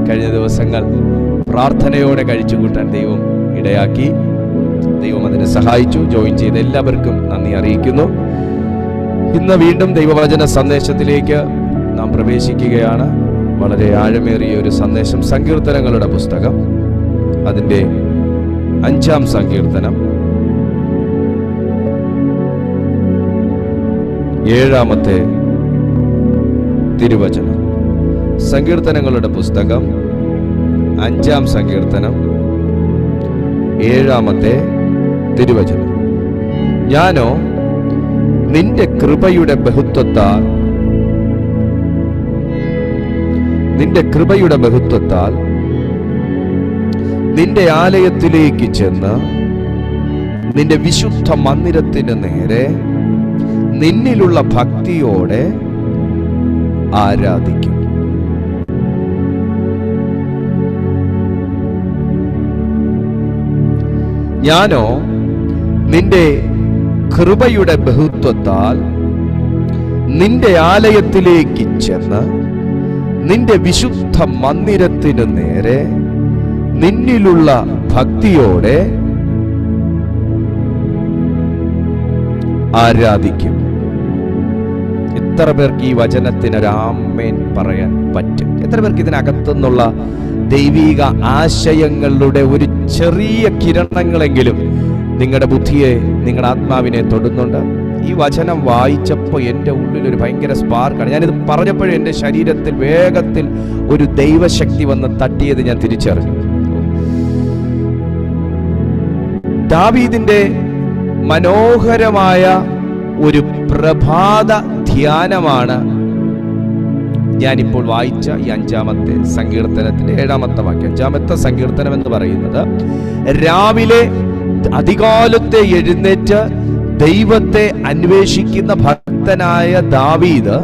കഴിഞ്ഞ ദിവസങ്ങൾ പ്രാർത്ഥനയോടെ കഴിച്ചു കൂട്ടാൻ ദൈവം ഇടയാക്കി. ദൈവം അതിനെ സഹായിച്ചു. ജോയിൻ ചെയ്ത എല്ലാവർക്കും നന്ദി അറിയിക്കുന്നു. ഇന്ന് വീണ്ടും ദൈവവചന സന്ദേശത്തിലേക്ക് നാം പ്രവേശിക്കുകയാണ്. വളരെ ആഴമേറിയ ഒരു സന്ദേശം. സങ്കീർത്തനങ്ങളുടെ പുസ്തകം, അതിൻ്റെ 5-ാം സങ്കീർത്തനം, 7-ാമത്തെ തിരുവചനം. സങ്കീർത്തനങ്ങളുടെ പുസ്തകം 5-ാം സങ്കീർത്തനം, 7-ാമത്തെ തിരുവചനം. ഞാനോ നിന്റെ കൃപയുടെ ബഹുത്വത്താൽ നിന്റെ ആലയത്തിലേക്ക് ചെന്ന് നിന്റെ വിശുദ്ധ മന്ദിരത്തിന് നേരെ നിന്നിലുള്ള ഭക്തിയോടെ ആരാധിക്കും. ഞാനോ നിന്റെ കൃപയുടെ ബഹുത്വത്താൽ നിന്റെ ആലയത്തിലേക്ക് ചെന്ന് നിന്റെ വിശുദ്ധ മന്ദിരത്തിന് നേരെ നിന്നിലുള്ള ഭക്തിയോടെ ആരാധിക്കും. എത്ര പേർക്ക് ഈ വചനത്തിന് ആമേൻ പറയാൻ പറ്റും? എത്ര പേർക്ക് ഇതിനകത്തുനിന്നുള്ള ദൈവിക ആശയങ്ങളുടെ ഒരു ചെറിയ കിരണങ്ങളെങ്കിലും നിങ്ങളുടെ ബുദ്ധിയെ, നിങ്ങളുടെ ആത്മാവിനെ തൊടുന്നുണ്ട്? ഈ വചനം വായിച്ചപ്പോൾ എൻ്റെ ഉള്ളിൽ ഒരു ഭയങ്കര സ്പാർക്കാണ്. ഞാനിത് പറഞ്ഞപ്പോഴും എൻ്റെ ശരീരത്തിൽ വേഗത്തിൽ ഒരു ദൈവശക്തി വന്ന് തട്ടിയത് ഞാൻ തിരിച്ചറിഞ്ഞു. ദാവീദിന്റെ മനോഹരമായ ഒരു പ്രഭാത ധ്യാനമാണ് ഞാനിപ്പോൾ വായിച്ച ഈ 5-ാമത്തെ സങ്കീർത്തനത്തിന്റെ 7-ാമത്തെ വാക്യം. 5-ാമത്തെ സങ്കീർത്തനം എന്ന് പറയുന്നത് രാവിലെ അതികാലത്തെ എഴുന്നേറ്റ് ദൈവത്തെ അന്വേഷിക്കുന്ന ഭക്തനായ ദാവീദ്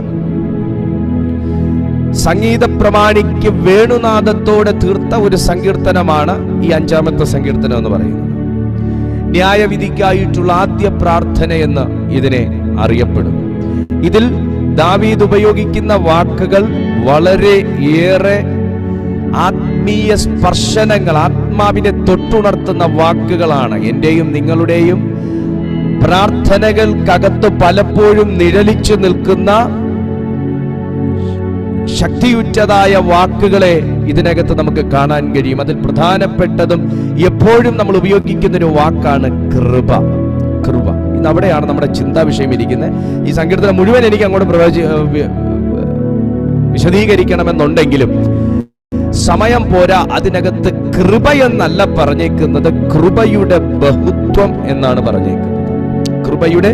സംഗീത പ്രമാണിക്ക് വേണുനാദത്തോടെ തീർത്ത ഒരു സങ്കീർത്തനമാണ് ഈ 5-ാമത്തെ സങ്കീർത്തനം എന്ന് പറയുന്നത്. ന്യായവിധിക്കായിട്ടുള്ള ആദ്യ പ്രാർത്ഥന എന്ന് ഇതിനെ അറിയപ്പെടുന്നു. ഇതിൽ ദാവീദ് ഉപയോഗിക്കുന്ന വാക്കുകൾ വളരെ ഏറെ ആത്മീയ സ്പർശനങ്ങൾ, ആത്മാവിനെ തൊട്ടുണർത്തുന്ന വാക്കുകളാണ്. എന്റെയും നിങ്ങളുടെയും പ്രാർത്ഥനകൾക്കകത്ത് പലപ്പോഴും നിഴലിച്ചു നിൽക്കുന്ന ശക്തിയുറ്റതായ വാക്കുകളെ ഇതിനകത്ത് നമുക്ക് കാണാൻ കഴിയും. അതിൽ പ്രധാനപ്പെട്ടതും എപ്പോഴും നമ്മൾ ഉപയോഗിക്കുന്ന ഒരു വാക്കാണ് കൃപ. കൃപ. ഇന്ന് അവിടെയാണ് നമ്മുടെ ചിന്താ വിഷയം ഇരിക്കുന്നത്. ഈ സങ്കീർത്തനം മുഴുവൻ എനിക്ക് അങ്ങോട്ട് വിശദീകരിക്കണമെന്നുണ്ടെങ്കിലും സമയം പോരാ. അതിനകത്ത് കൃപ എന്നല്ല പറഞ്ഞേക്കുന്നത്, കൃപയുടെ ബഹുത്വം എന്നാണ് പറഞ്ഞേക്കുന്നത്. കൃപയുടെ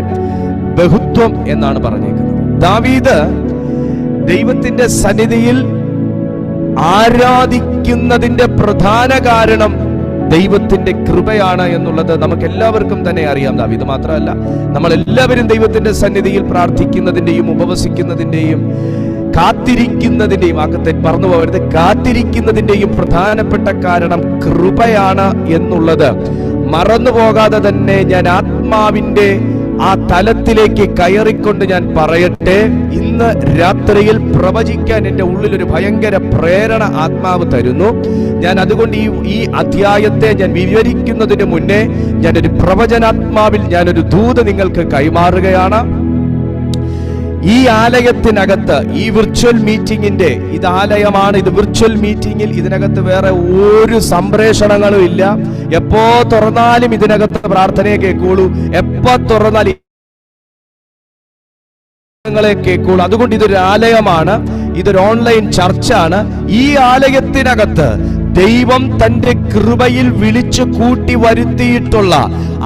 ബഹുത്വം എന്നാണ് പറഞ്ഞേക്കുന്നത്. ദാവീദ് ദൈവത്തിന്റെ സന്നിധിയിൽ ആരാധിക്കുന്നതിന്റെ പ്രധാന കാരണം ദൈവത്തിന്റെ കൃപയാണ് എന്നുള്ളത് നമുക്ക് എല്ലാവർക്കും തന്നെ അറിയാം. ദാവീദ് മാത്രമല്ല, നമ്മൾ എല്ലാവരും ദൈവത്തിന്റെ സന്നിധിയിൽ പ്രാർത്ഥിക്കുന്നതിന്റെയും ഉപവസിക്കുന്നതിന്റെയും കാത്തിരിക്കുന്നതിന്റെയും, ആക്കത്തെ പറഞ്ഞു പോകരുത്, കാത്തിരിക്കുന്നതിന്റെയും പ്രധാനപ്പെട്ട കാരണം കൃപയാണ് എന്നുള്ളത് മറന്നു പോകാതെ തന്നെ ഞാൻ ആത്മാവിന്റെ ആ തലത്തിലേക്ക് കയറിക്കൊണ്ട് ഞാൻ പറയട്ടെ. ഇന്ന് രാത്രിയിൽ പ്രവചിക്കാൻ എൻ്റെ ഉള്ളിൽ ഒരു ഭയങ്കര പ്രേരണ ആത്മാവ് തരുന്നു. ഞാൻ അതുകൊണ്ട് ഈ അധ്യായത്തെ ഞാൻ വിവരിക്കുന്നതിന് മുന്നേ ഞാനൊരു പ്രവചനാത്മാവിൽ ഞാനൊരു ദൂത് നിങ്ങൾക്ക് കൈമാറുകയാണ്. ഈ ആലയത്തിനകത്ത്, ഈ വിർച്വൽ മീറ്റിംഗിന്റെ, ഇത് ആലയമാണ്, ഇത് വിർച്വൽ മീറ്റിംഗിൽ ഇതിനകത്ത് വേറെ ഒരു സംപ്രേഷണങ്ങളും ഇല്ല. എപ്പോ തുറന്നാലും ഇതിനകത്ത് പ്രാർത്ഥനയെ കേൾക്കുള്ളൂ, എപ്പോ തുറന്നാലും കേൾക്കുള്ളൂ. അതുകൊണ്ട് ഇതൊരു ആലയമാണ്, ഇതൊരു ഓൺലൈൻ ചർച്ചാണ്. ഈ ആലയത്തിനകത്ത് ദൈവം തന്റെ കൃപയിൽ വിളിച്ചു കൂട്ടി വരുത്തിയിട്ടുള്ള,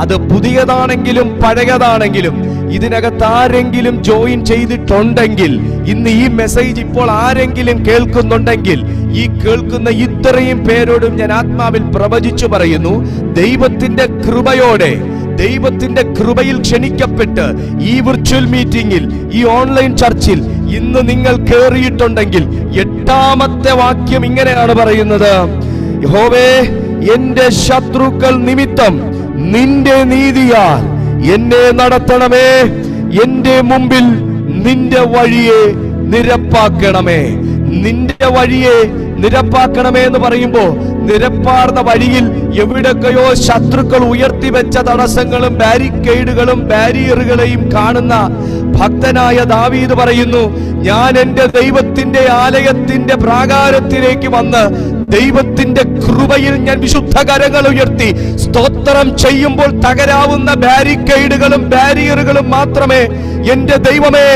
അത് പുതിയതാണെങ്കിലും പഴയതാണെങ്കിലും, ഇതിനകത്ത് ആരെങ്കിലും ജോയിൻ ചെയ്തിട്ടുണ്ടെങ്കിൽ, ഇന്ന് ഈ മെസ്സേജ് ഇപ്പോൾ ആരെങ്കിലും കേൾക്കുന്നുണ്ടെങ്കിൽ, ഈ കേൾക്കുന്ന ഇത്രയും പേരോടും ഞാൻ ആത്മാവിൽ പ്രവചിച്ചു പറയുന്നു, ദൈവത്തിന്റെ കൃപയോടെ, ദൈവത്തിന്റെ കൃപയിൽ ക്ഷണിക്കപ്പെട്ട് ഈ വിർച്വൽ മീറ്റിംഗിൽ, ഈ ഓൺലൈൻ ചർച്ചിൽ ഇന്ന് നിങ്ങൾ കേറിയിട്ടുണ്ടെങ്കിൽ 8-ാമത്തെ വാക്യം ഇങ്ങനെയാണ് പറയുന്നത്: യഹോവേ, എന്റെ ശത്രുക്കൾ നിമിത്തം നിന്റെ നീതിയാൽ എന്നെ നടത്തണമേ, എന്റെ മുമ്പിൽ നിന്റെ വഴിയെ നിരപ്പാക്കണമേ. നിന്റെ വഴിയെ നിരപ്പാക്കണമേ എന്ന് പറയുമ്പോ നിരപ്പാർന്ന വഴിയിൽ എവിടൊക്കെയോ ശത്രുക്കൾ ഉയർത്തിവെച്ച തടസ്സങ്ങളും ബാരിക്കേഡുകളും ബാരിയറുകളെയും കാണുന്ന ഭക്തനായ ദാവീദ് പറയുന്നു, ഞാൻ എൻ്റെ ദൈവത്തിന്റെ ആലയത്തിന്റെ പ്രാകാരത്തിലേക്ക് വന്ന് ദൈവത്തിന്റെ കൃപയിൽ ഞാൻ വിശുദ്ധ കരങ്ങൾ ഉയർത്തി സ്തോത്രം ചെയ്യുമ്പോൾ തകരാവുന്ന ബാരിക്കേഡുകളും ബാരിയറുകളും മാത്രമേ എന്റെ ദൈവമേ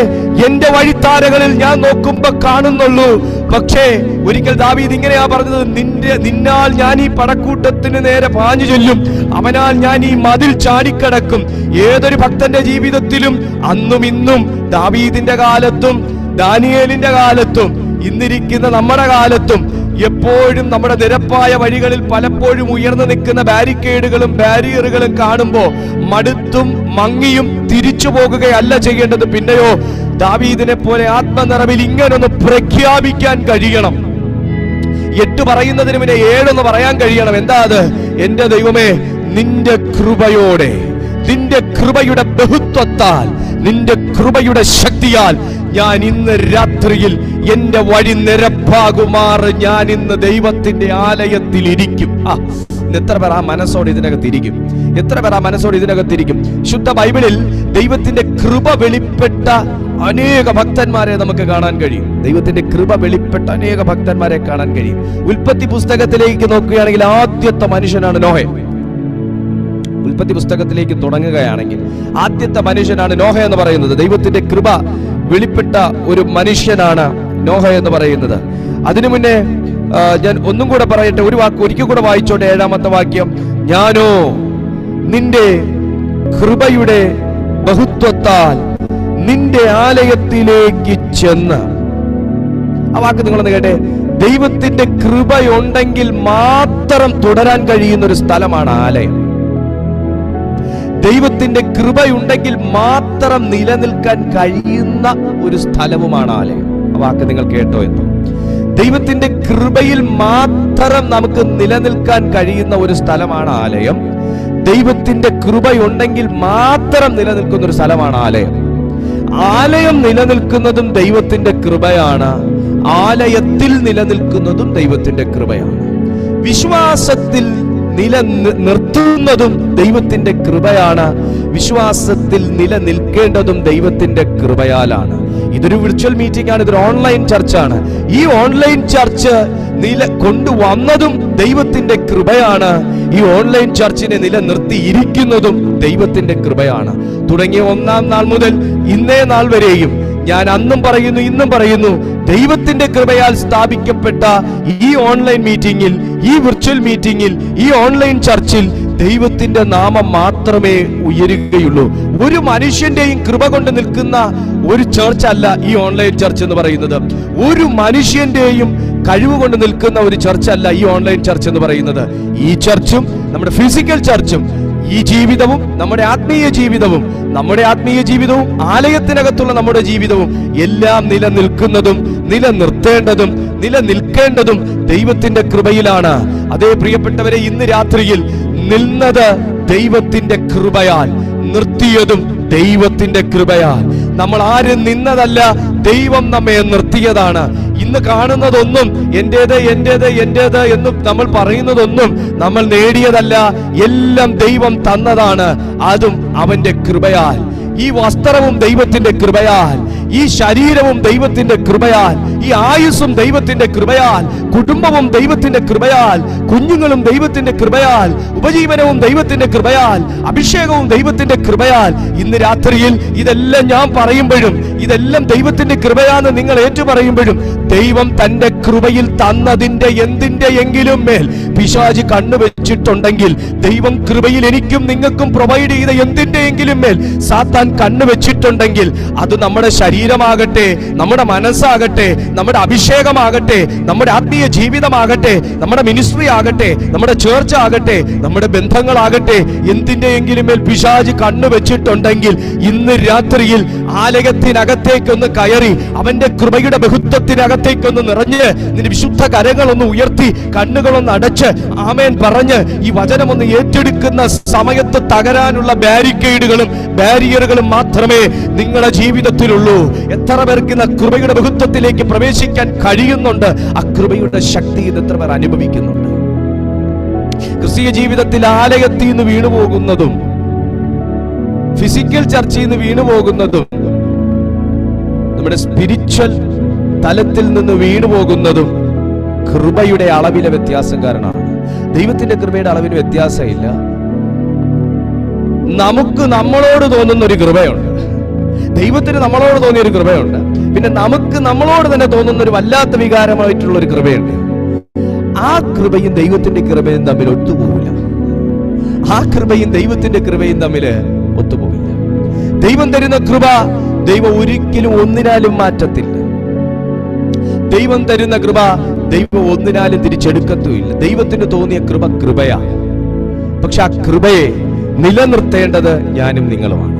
എന്റെ വഴിത്താരകളിൽ ഞാൻ നോക്കുമ്പോ കാണുന്നുള്ളൂ. പക്ഷേ ഒരിക്കൽ ദാവീദ് ഇങ്ങനെയാ പറഞ്ഞത്, നിന്നാൽ ഞാൻ ഈ പടക്കൂട്ടത്തിന് നേരെ പാഞ്ഞു ചെല്ലും, അവനാൽ ഞാൻ ഈ മതിൽ ചാടിക്കടക്കും. ഏതൊരു ഭക്തന്റെ ജീവിതത്തിലും അന്നും ഇന്നും ദാവീദിന്റെ കാലത്തും ദാനിയേലിന്റെ കാലത്തും ഇന്നിരിക്കുന്ന നമ്മുടെ കാലത്തും എപ്പോഴും നമ്മുടെ നിരപ്പായ വഴികളിൽ പലപ്പോഴും ഉയർന്നു നിൽക്കുന്ന ബാരിക്കേഡുകളും ബാരിയറുകളും കാണുമ്പോ മടുത്തും മങ്ങിയും തിരിച്ചു പോകുകയല്ല ചെയ്യേണ്ടത്. പിന്നെയോ ദാവീദിനെ പോലെ ആത്മനിറവിൽ ഇങ്ങനൊന്ന് പ്രഖ്യാപിക്കാൻ കഴിയണം. 8 പറയുന്നതിന് പിന്നെ 7 പറയാൻ കഴിയണം. എന്താ അത്? എന്റെ ദൈവമേ, നിന്റെ കൃപയോടെ, നിന്റെ കൃപയുടെ ബഹുത്വത്താൽ, നിന്റെ കൃപയുടെ ശക്തിയാൽ ഞാൻ ഇന്ന് രാത്രിയിൽ എന്റെ വഴി നിരപ്പാകുമാറ് ഞാൻ ഇന്ന് ദൈവത്തിന്റെ ആലയത്തിൽ ഇരിക്കും. എത്ര പേർ ആ മനസ്സോട് ഇതിനകത്തിരിക്കും? എത്ര പേർ ആ മനസ്സോട് ഇതിനകത്തിരിക്കും? ശുദ്ധ ബൈബിളിൽ ദൈവത്തിന്റെ കൃപ വെളിപ്പെട്ട അനേക ഭക്തന്മാരെ നമുക്ക് കാണാൻ കഴിയും. ദൈവത്തിന്റെ കൃപ വെളിപ്പെട്ട അനേക ഭക്തന്മാരെ കാണാൻ കഴിയും. ഉൽപ്പത്തി പുസ്തകത്തിലേക്ക് നോക്കുകയാണെങ്കിൽ ആദ്യത്തെ മനുഷ്യനാണ് നോഹ. ഉൽപ്പത്തി പുസ്തകത്തിലേക്ക് തുടങ്ങുകയാണെങ്കിൽ ആദ്യത്തെ മനുഷ്യനാണ് നോഹ എന്ന് പറയുന്നത്. ദൈവത്തിന്റെ കൃപ വെളിപ്പെട്ട ഒരു മനുഷ്യനാണ് നോഹ എന്ന് പറയുന്നത്. അതിനു മുന്നേ ഞാൻ ഒന്നും കൂടെ പറയട്ടെ, ഒരു വാക്ക് ഒരിക്കൽ കൂടെ വായിച്ചോട്ടെ. 7-ാമത്തെ വാക്യം, ഞാനോ നിന്റെ കൃപയുടെ ബഹുത്വത്താൽ നിന്റെ ആലയത്തിലേക്ക് ചെന്ന്. ആ വാക്ക് നിങ്ങളൊന്ന് കേട്ടെ. ദൈവത്തിന്റെ കൃപയുണ്ടെങ്കിൽ മാത്രം തുടരാൻ കഴിയുന്ന ഒരു സ്ഥലമാണ് ആലയം. ദൈവത്തിന്റെ കൃപയുണ്ടെങ്കിൽ മാത്രം നിലനിൽക്കാൻ കഴിയുന്ന ഒരു സ്ഥലവുമാണ് ആലയം. ആ വാക്ക് നിങ്ങൾ കേട്ടോ എന്ന്? ദൈവത്തിന്റെ കൃപയിൽ മാത്രം നമുക്ക് നിലനിൽക്കാൻ കഴിയുന്ന ഒരു സ്ഥലമാണ് ആലയം. ദൈവത്തിന്റെ കൃപയുണ്ടെങ്കിൽ മാത്രം നിലനിൽക്കുന്ന ഒരു സ്ഥലമാണ് ആലയം. ആലയം നിലനിൽക്കുന്നതും ദൈവത്തിന്റെ കൃപയാണ്. ആലയത്തിൽ നിലനിൽക്കുന്നതും ദൈവത്തിന്റെ കൃപയാണ്. വിശ്വാസത്തിൽ നിലനിർത്തുന്നതും ദൈവത്തിന്റെ കൃപയാണ്. വിശ്വാസത്തിൽ നിലനിൽക്കേണ്ടതും ദൈവത്തിന്റെ കൃപയാലാണ്. ഇതൊരു വിർച്വൽ മീറ്റിംഗ് ആണ്, ഇതൊരു ഓൺലൈൻ ചർച്ചാണ്. ഈ ഓൺലൈൻ ചർച്ച് കൊണ്ടുവന്നതും ദൈവത്തിന്റെ കൃപയാണ്. ഈ ഓൺലൈൻ ചർച്ചിനെ നിലനിർത്തിയിരിക്കുന്നതും ദൈവത്തിന്റെ കൃപയാണ്. തുടങ്ങിയ 1-ാം നാൾ മുതൽ ഇന്നേ നാൾ വരെയും ഞാൻ അന്നും പറയുന്നു ഇന്നും പറയുന്നു, ദൈവത്തിന്റെ കൃപയാൽ സ്ഥാപിക്കപ്പെട്ട ഈ ഓൺലൈൻ മീറ്റിംഗിൽ, ഈ വിർച്വൽ മീറ്റിംഗിൽ, ഈ ഓൺലൈൻ ചർച്ചിൽ ദൈവത്തിന്റെ നാമം മാത്രമേ ഉയരുകയുള്ളൂ. ഒരു മനുഷ്യന്റെയും കൃപ കൊണ്ട് നിൽക്കുന്ന ഒരു ചർച്ച് അല്ല ഈ ഓൺലൈൻ ചർച്ച് എന്ന് പറയുന്നത്. ഒരു മനുഷ്യന്റെയും കഴിവ് കൊണ്ട് നിൽക്കുന്ന ഒരു ചർച്ച് അല്ല ഈ ഓൺലൈൻ ചർച്ച് എന്ന് പറയുന്നത്. ഈ ചർച്ചും നമ്മുടെ ഫിസിക്കൽ ചർച്ചും ഈ ജീവിതവും നമ്മുടെ ആത്മീയ ജീവിതവും ആലയത്തിനകത്തുള്ള നമ്മുടെ ജീവിതവും എല്ലാം നിലനിൽക്കുന്നതും നിലനിർത്തേണ്ടതും നിലനിൽക്കേണ്ടതും ദൈവത്തിന്റെ കൃപയിലാണ്. അതേ പ്രിയപ്പെട്ടവരെ, ഇന്ന് രാത്രിയിൽ നിന്നത് ദൈവത്തിന്റെ കൃപയാൽ, നിർത്തിയതും ദൈവത്തിന്റെ കൃപയാൽ. നമ്മൾ ആരും നിന്നതല്ല, ദൈവം നമ്മെ നിർത്തിയതാണ്. ഇന്ന് കാണുന്നതൊന്നും എന്റേത് എന്ന് നമ്മൾ പറയുന്നതൊന്നും നമ്മൾ നേടിയതല്ല, എല്ലാം ദൈവം തന്നതാണ്. അതും അവന്റെ കൃപയാൽ. ഈ വസ്ത്രവും ദൈവത്തിന്റെ കൃപയാൽ, ഈ ശരീരവും ദൈവത്തിന്റെ കൃപയാൽ, ഈ ആയുസ്സും ദൈവത്തിന്റെ കൃപയാൽ, കുടുംബവും ദൈവത്തിന്റെ കൃപയാൽ, കുഞ്ഞുങ്ങളും ദൈവത്തിന്റെ കൃപയാൽ, ഉപജീവനവും ദൈവത്തിന്റെ കൃപയാൽ, അഭിഷേകവും ദൈവത്തിന്റെ കൃപയാൽ. ഇന്ന് രാത്രിയിൽ ഇതെല്ലാം ഞാൻ പറയുമ്പോഴും, ഇതെല്ലാം ദൈവത്തിന്റെ കൃപയാന്ന് നിങ്ങൾ ഏറ്റുപറയുമ്പോഴും, ദൈവം തന്റെ കൃപയിൽ തന്നതിന്റെ എന്തിന്റെയെങ്കിലും മേൽ പിശാച് കണ്ണുവെച്ചിട്ടുണ്ടെങ്കിൽ, ദൈവം കൃപയിൽ എനിക്കും നിങ്ങൾക്കും പ്രൊവൈഡ് ചെയ്ത എന്തിന്റെയെങ്കിലും മേൽ സാത്താൻ കണ്ണുവെച്ചിട്ടുണ്ടെങ്കിൽ, അത് നമ്മുടെ ശരീരമാകട്ടെ, നമ്മുടെ മനസ്സാകട്ടെ, നമ്മുടെ അഭിഷേകമാകട്ടെ, നമ്മുടെ ആത്മീയ ജീവിതമാകട്ടെ, നമ്മുടെ മിനിസ്ട്രി ആകട്ടെ, നമ്മുടെ ചേർച്ച ആകട്ടെ, നമ്മുടെ ബന്ധങ്ങളാകട്ടെ, എന്തിന്റെയെങ്കിലും മേൽ പിശാച് കണ്ണുവെച്ചിട്ടുണ്ടെങ്കിൽ, ഇന്ന് രാത്രിയിൽ ആലയത്തിനകത്ത് അകത്തേക്കൊന്ന് കയറി അവന്റെ കൃപയുടെ ബഹുത്വത്തിനകത്തേക്കൊന്ന് നിറഞ്ഞ് നിന്റെ വിശുദ്ധ കരങ്ങളൊന്ന് ഉയർത്തി കണ്ണുകളൊന്ന് അടച്ച് ആമേൻ പറഞ്ഞ് ഈ വചനമൊന്ന് ഏറ്റെടുക്കുന്ന സമയത്ത് തകരാനുള്ള ബാരിയറുകളും മാത്രമേ നിങ്ങളുടെ ജീവിതത്തിലുള്ളൂ. എത്ര പേർക്ക് ഇന്ന് കൃപയുടെ ബഹുത്വത്തിലേക്ക് പ്രവേശിക്കാൻ കഴിയുന്നുണ്ട്? ആ കൃപയുടെ ശക്തി ഇത് എത്ര പേർ അനുഭവിക്കുന്നുണ്ട്? ക്രിസ്തീയ ജീവിതത്തിൽ ആലയത്തിൽ നിന്ന് വീണുപോകുന്നതും ഫിസിക്കൽ ചർച്ചയിൽ നിന്ന് വീണുപോകുന്നതും നമ്മുടെ സ്പിരിച്വൽ തലത്തിൽ നിന്ന് വീണുപോകുന്നതും കൃപയുടെ അളവിലെ വ്യത്യാസം കാരണമാണ്. ദൈവത്തിന്റെ കൃപയുടെ അളവിന് വ്യത്യാസമില്ല. നമുക്ക് നമ്മളോട് തോന്നുന്ന ഒരു കൃപയുണ്ട്, ദൈവത്തിന് നമ്മളോട് തോന്നിയ ഒരു കൃപയുണ്ട്, പിന്നെ നമുക്ക് നമ്മളോട് തന്നെ തോന്നുന്ന ഒരു വല്ലാത്ത വികാരമായിട്ടുള്ള ഒരു കൃപയുണ്ട്. ആ കൃപയും ദൈവത്തിന്റെ കൃപയും തമ്മിൽ ഒത്തുപോകില്ല. ആ കൃപയും ദൈവത്തിന്റെ കൃപയും തമ്മിൽ ഒത്തുപോകില്ല. ദൈവം തരുന്ന കൃപ ദൈവം ഒരിക്കലും ഒന്നിനാലും മാറ്റത്തില്ല. ദൈവം തരുന്ന കൃപ ദൈവം ഒന്നിനാലും തിരിച്ചെടുക്കത്തുമില്ല. ദൈവത്തിന് തോന്നിയ കൃപ കൃപയാ. പക്ഷെ ആ കൃപയെ നിലനിർത്തേണ്ടത് ഞാനും നിങ്ങളുമാണ്.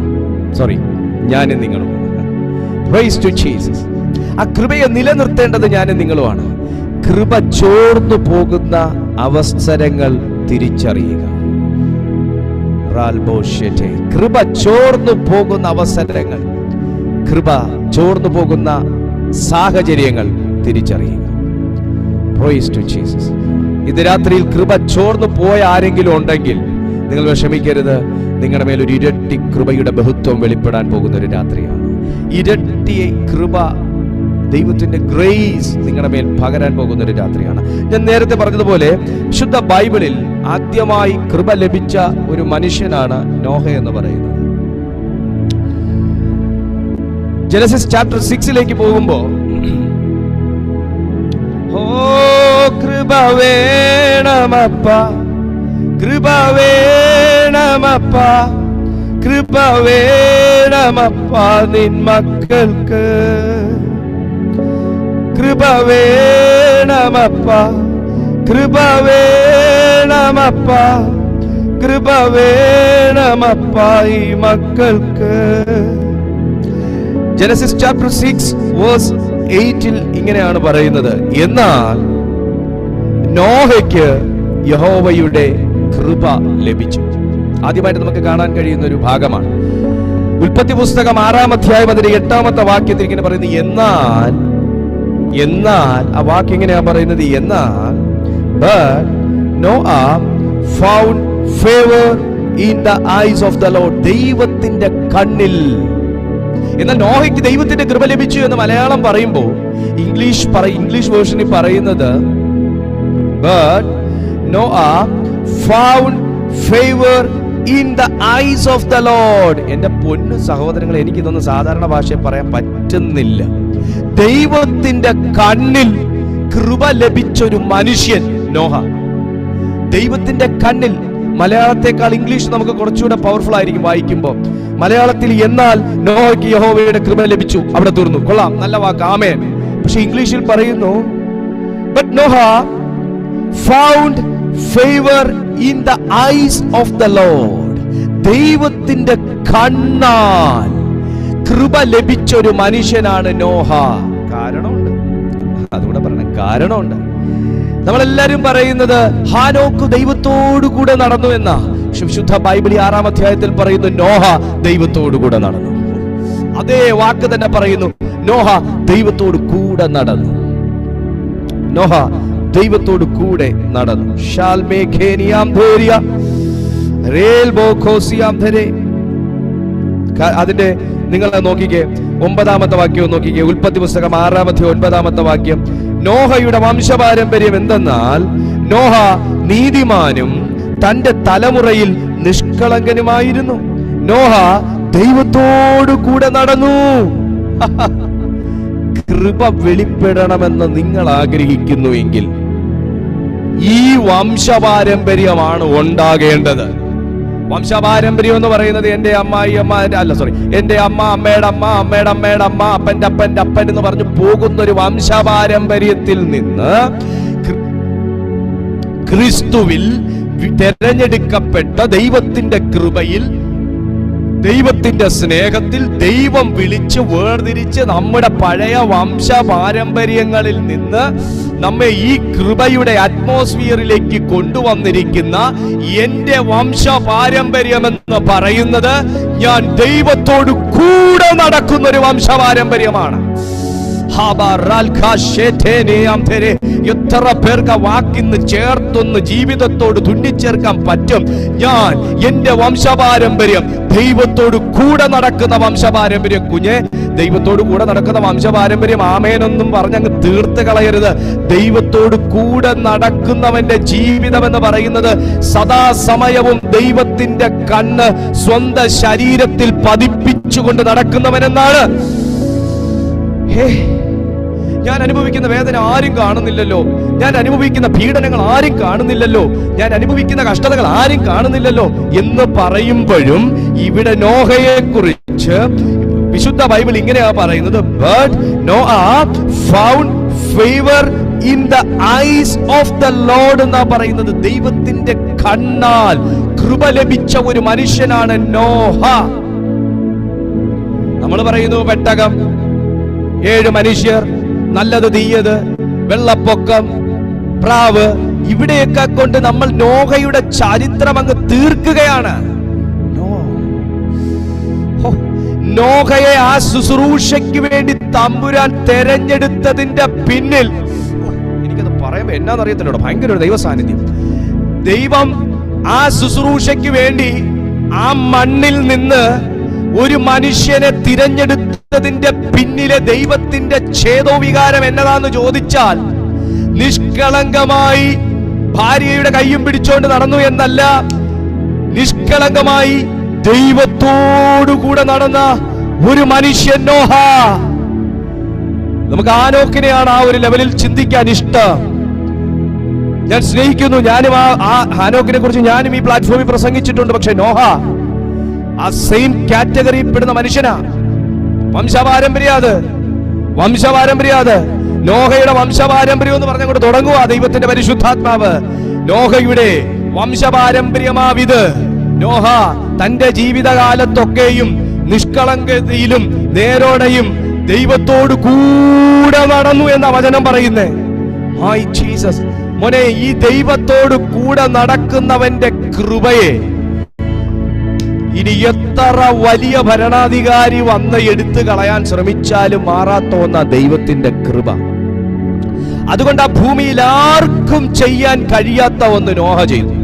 Price to Jesus. ആ കൃപയെ നിലനിർത്തേണ്ടത് ഞാനും നിങ്ങളുമാണ്. കൃപ ചോർന്നു പോകുന്ന അവസരങ്ങൾ തിരിച്ചറിയുക. കൃപ ചോർന്നു പോകുന്ന അവസരങ്ങൾ, കൃപ ചോർന്നു പോകുന്ന സാഹചര്യങ്ങൾ തിരിച്ചറിയുക. Praise to Jesus. ഇത് രാത്രിയിൽ കൃപ ചോർന്നു പോയ ആരെങ്കിലും ഉണ്ടെങ്കിൽ നിങ്ങൾ വിഷമിക്കരുത്. നിങ്ങളുടെ മേൽ ഒരു ഇരട്ടി കൃപയുടെ ബഹുത്വം വെളിപ്പെടാൻ പോകുന്ന ഒരു രാത്രിയാണ്. ഇരട്ടി കൃപ, ദൈവത്തിന്റെ ഗ്രേസ് നിങ്ങളുടെ മേൽ പകരാൻ പോകുന്ന ഒരു രാത്രിയാണ്. ഞാൻ നേരത്തെ പറഞ്ഞതുപോലെ വിശുദ്ധ ബൈബിളിൽ ആദ്യമായി കൃപ ലഭിച്ച ഒരു മനുഷ്യനാണ് നോഹ എന്ന് പറയുന്നത്. ജനസിസ് ചാപ്റ്റർ 6 പോകുമ്പോ ഓ കൃപ വേണമപ്പ, കൃപ വേണമപ്പ, കൃപ വേണമപ്പ നിൻ മക്കൾക്ക്, കൃപ വേണമപ്പ, കൃപ വേണമപ്പ, കൃപ വേണമപ്പ ഈ മക്കൾക്ക്. ജനസിസ് ചാപ്റ്റർ 6 വേഴ്സ് 8 ഇങ്ങനെയാണ് പറയുന്നത്, എന്നാൽ നോഹയ്ക്ക് യഹോവയുടെ കൃപ ലഭിച്ചു. ആദ്യമായിട്ട് നമുക്ക് കാണാൻ കഴിയുന്ന ഒരു ഭാഗമാണ്. ഉൽപ്പത്തി പുസ്തകം 6-ാം അധ്യായം അതിന്റെ 8-ാമത്തെ വാക്യത്തിൽ ഇങ്ങനെ പറയുന്നത്, എന്നാൽ ആ വാക്യം ഇങ്ങനെയാ പറയുന്നത്, എന്നാൽ but Noah found favor in the eyes of the Lord. ദൈവത്തിന്റെ കണ്ണിൽ. എന്നാൽ നോഹയ്ക്ക് ദൈവത്തിന്റെ കൃപ ലഭിച്ചു എന്ന് മലയാളം പറയുമ്പോൾ ഇംഗ്ലീഷ് വേർഷനിൽ പറയുന്നത് but Noah found favor in the eyes of the Lord. എന്റെ പൊന്നു സഹോദരങ്ങളെ, എനിക്കിതൊന്നും സാധാരണ ഭാഷയിൽ പറയാൻ പറ്റുന്നില്ല. ദൈവത്തിന്റെ കണ്ണിൽ കൃപ ലഭിച്ചൊരു മനുഷ്യൻ നോഹ. ദൈവത്തിന്റെ കണ്ണിൽ. മലയാളത്തെക്കാൾ ഇംഗ്ലീഷ് നമുക്ക് കുറച്ചുകൂടെ പവർഫുൾ ആയിരിക്കും വായിക്കുമ്പോൾ. മലയാളത്തിൽ എന്നാൽ നോഹയ്ക്ക് യഹോവയുടെ കൃപ ലഭിച്ചു, അവിടെ തീർന്നു. കൊള്ളാം, നല്ല വാക്ക്, ആമേൻ. പക്ഷെ ഇംഗ്ലീഷിൽ പറയുന്നു but Noah found favor in the eyes of the Lord. ദൈവത്തിന്റെ കണ്ണാൽ കൃപ ലഭിച്ച ഒരു മനുഷ്യനാണ് നോഹ. കാരണമുണ്ട്, അതുകൂടെ പറഞ്ഞ കാരണമുണ്ട്. നമ്മളെല്ലാരും പറയുന്നത് ഹാനോക്ക് ദൈവത്തോടു കൂടെ നടന്നു എന്നാ. വിശുദ്ധ ബൈബിൾ 6-ാം അധ്യായത്തിൽ പറയുന്നു നോഹ ദൈവത്തോടു കൂടെ നടന്നു. അതേ വാക്ക് തന്നെ പറയുന്നു, നോഹ ദൈവത്തോടു കൂടെ നടന്നു. നോഹ ദൈവത്തോടു കൂടെ നടന്നു. അതിന്റെ നിങ്ങൾ നോക്കിക്കേ, 9-ാമത്തെ വാക്യം നോക്കിക്കേ. ഉൽപ്പത്തി പുസ്തകം 6-ാം അധ്യായം 9-ാമത്തെ വാക്യം. നോഹയുടെ വംശപാരമ്പര്യം എന്തെന്നാൽ നോഹ നീതിമാനും തന്റെ തലമുറയിൽ നിഷ്കളങ്കനുമായിരുന്നു. നോഹ ദൈവത്തോടു കൂടെ നടന്നു. കൃപ വെളിപ്പെടണമെന്ന് നിങ്ങൾ ആഗ്രഹിക്കുന്നുവെങ്കിൽ ഈ വംശപാരമ്പര്യമാണ് ഉണ്ടാകേണ്ടത്. വംശപാരമ്പര്യം എന്ന് പറയുന്നത് എന്റെ എന്റെ അമ്മ, അമ്മയുടെ അമ്മ, അമ്മയുടെ അമ്മയുടെ അമ്മ, അപ്പന്റെ അപ്പന്റെ അപ്പൻ എന്ന് പറഞ്ഞു പോകുന്ന ഒരു വംശപാരമ്പര്യത്തിൽ നിന്ന് ക്രിസ്തുവിൽ തെരഞ്ഞെടുക്കപ്പെട്ട ദൈവത്തിന്റെ കൃപയിൽ ദൈവത്തിന്റെ സ്നേഹത്തിൽ ദൈവം വിളിച്ച് വേർതിരിച്ച് നമ്മുടെ പഴയ വംശ പാരമ്പര്യങ്ങളിൽ നിന്ന് നമ്മെ ഈ കൃപയുടെ അറ്റ്മോസ്ഫിയറിലേക്ക് കൊണ്ടുവന്നിരിക്കുന്ന എന്റെ വംശ പാരമ്പര്യമെന്ന് പറയുന്നത് ഞാൻ ദൈവത്തോട് കൂടെ നടക്കുന്ന ഒരു വംശ പാരമ്പര്യമാണ്. എത്ര പേർക്ക് വാക്കിന്ന് ചേർത്തൊന്ന് ജീവിതത്തോട് തുന്നിച്ചേർക്കാൻ പറ്റും? ഞാൻ എന്റെ വംശപാരമ്പര്യം ദൈവത്തോട് കൂടെ നടക്കുന്ന വംശപാരമ്പര്യം. കുഞ്ഞെ, ദൈവത്തോട് കൂടെ നടക്കുന്ന വംശപാരമ്പര്യം ആമേനൊന്നും പറഞ്ഞങ്ങ് തീർത്ത് കളയരുത്. ദൈവത്തോട് കൂടെ നടക്കുന്നവന്റെ ജീവിതം എന്ന് പറയുന്നത് സദാസമയവും ദൈവത്തിന്റെ കണ്ണ് സ്വന്തം ശരീരത്തിൽ പതിപ്പിച്ചുകൊണ്ട് നടക്കുന്നവനെന്നാണ്. ഞാൻ അനുഭവിക്കുന്ന വേദന ആരും കാണുന്നില്ലല്ലോ, ഞാൻ അനുഭവിക്കുന്ന പീഡനങ്ങൾ ആരും കാണുന്നില്ലല്ലോ, ഞാൻ അനുഭവിക്കുന്ന കഷ്ടതകൾ ആരും കാണുന്നില്ലല്ലോ എന്ന് പറയുമ്പോഴും ഇവിടെ നോഹയെ കുറിച്ച് വിശുദ്ധ ബൈബിൾ ഇങ്ങനെയാ പറയുന്നത്, but Noah found favour in the eyes of the Lord എന്നാ പറയുന്നത്. ദൈവത്തിന്റെ കണ്ണാൽ കൃപ ലഭിച്ച ഒരു മനുഷ്യനാണ് നോഹ. നമ്മൾ പറയുന്നു പെട്ടകം, 7 മനുഷ്യർ, നല്ലത് തീയത്, വെള്ളപ്പൊക്കം, പ്രാവ്, ഇവിടെയൊക്കെ കൊണ്ട് നമ്മൾ നോഹയുടെ ചരിത്രം അങ്ങ് തീർക്കുകയാണ്. നോഹയെ ആ ശുശ്രൂഷയ്ക്ക് വേണ്ടി തമ്പുരാൻ തെരഞ്ഞെടുത്തതിന്റെ പിന്നിൽ, എനിക്കത് പറയുമ്പോ എന്നാന്നറിയത്തില്ലോ, ഭയങ്കര ഒരു ദൈവ സാന്നിധ്യം. ദൈവം ആ ശുശ്രൂഷയ്ക്ക് വേണ്ടി ആ മണ്ണിൽ നിന്ന് ഒരു മനുഷ്യനെ തിരഞ്ഞെടുത്തതിന്റെ പിന്നിലെ ദൈവത്തിന്റെ ഛേദോവികാരം എന്നതാന്ന് ചോദിച്ചാൽ, നിഷ്കളങ്കമായി ഭാര്യയുടെ കയ്യും പിടിച്ചോണ്ട് നടന്നു എന്നല്ല, നിഷ്കളങ്കമായി ദൈവത്തോടുകൂടെ നടന്ന ഒരു മനുഷ്യൻ നോഹ. നമുക്ക് ആനോക്കിനെയാണ് ആ ഒരു ലെവലിൽ ചിന്തിക്കാൻ ഇഷ്ടം. ഞാൻ സ്നേഹിക്കുന്നു, ഞാനും ആ ഹാനോക്കിനെ കുറിച്ച് ഞാനും ഈ പ്ലാറ്റ്ഫോമിൽ പ്രസംഗിച്ചിട്ടുണ്ട്. പക്ഷെ നോഹ ആ സെയിം കാറ്റഗറിയിൽ പെടുന്ന മനുഷ്യനാ. വംശപാരമ്പര്യാത് നോഹയുടെ വംശപാരമ്പര്യം എന്ന് പറഞ്ഞുകൊണ്ട് തുടങ്ങുക ദൈവത്തിന്റെ പരിശുദ്ധാത്മാവ്. നോഹയുടെ വംശപാരമ്പര്യമാവിത്. നോഹ തന്റെ ജീവിതകാലത്തൊക്കെയും നിഷ്കളങ്കതയിലും നേരോടെയും ദൈവത്തോട് കൂടെ നടന്നു എന്ന വചനം പറയുന്നേ. മൈ ജീസസ് മോനെ, ഈ ദൈവത്തോട് കൂടെ നടക്കുന്നവന്റെ കൃപയെ ഇനി എത്ര വലിയ ഭരണാധികാരി വന്ന് എടുത്തു കളയാൻ ശ്രമിച്ചാലും മാറാത്തോന്ന ദൈവത്തിന്റെ കൃപ. അതുകൊണ്ട് ആ ഭൂമിയിൽ ആർക്കും ചെയ്യാൻ കഴിയാത്ത ഒന്ന് നോഹ ചെയ്തു.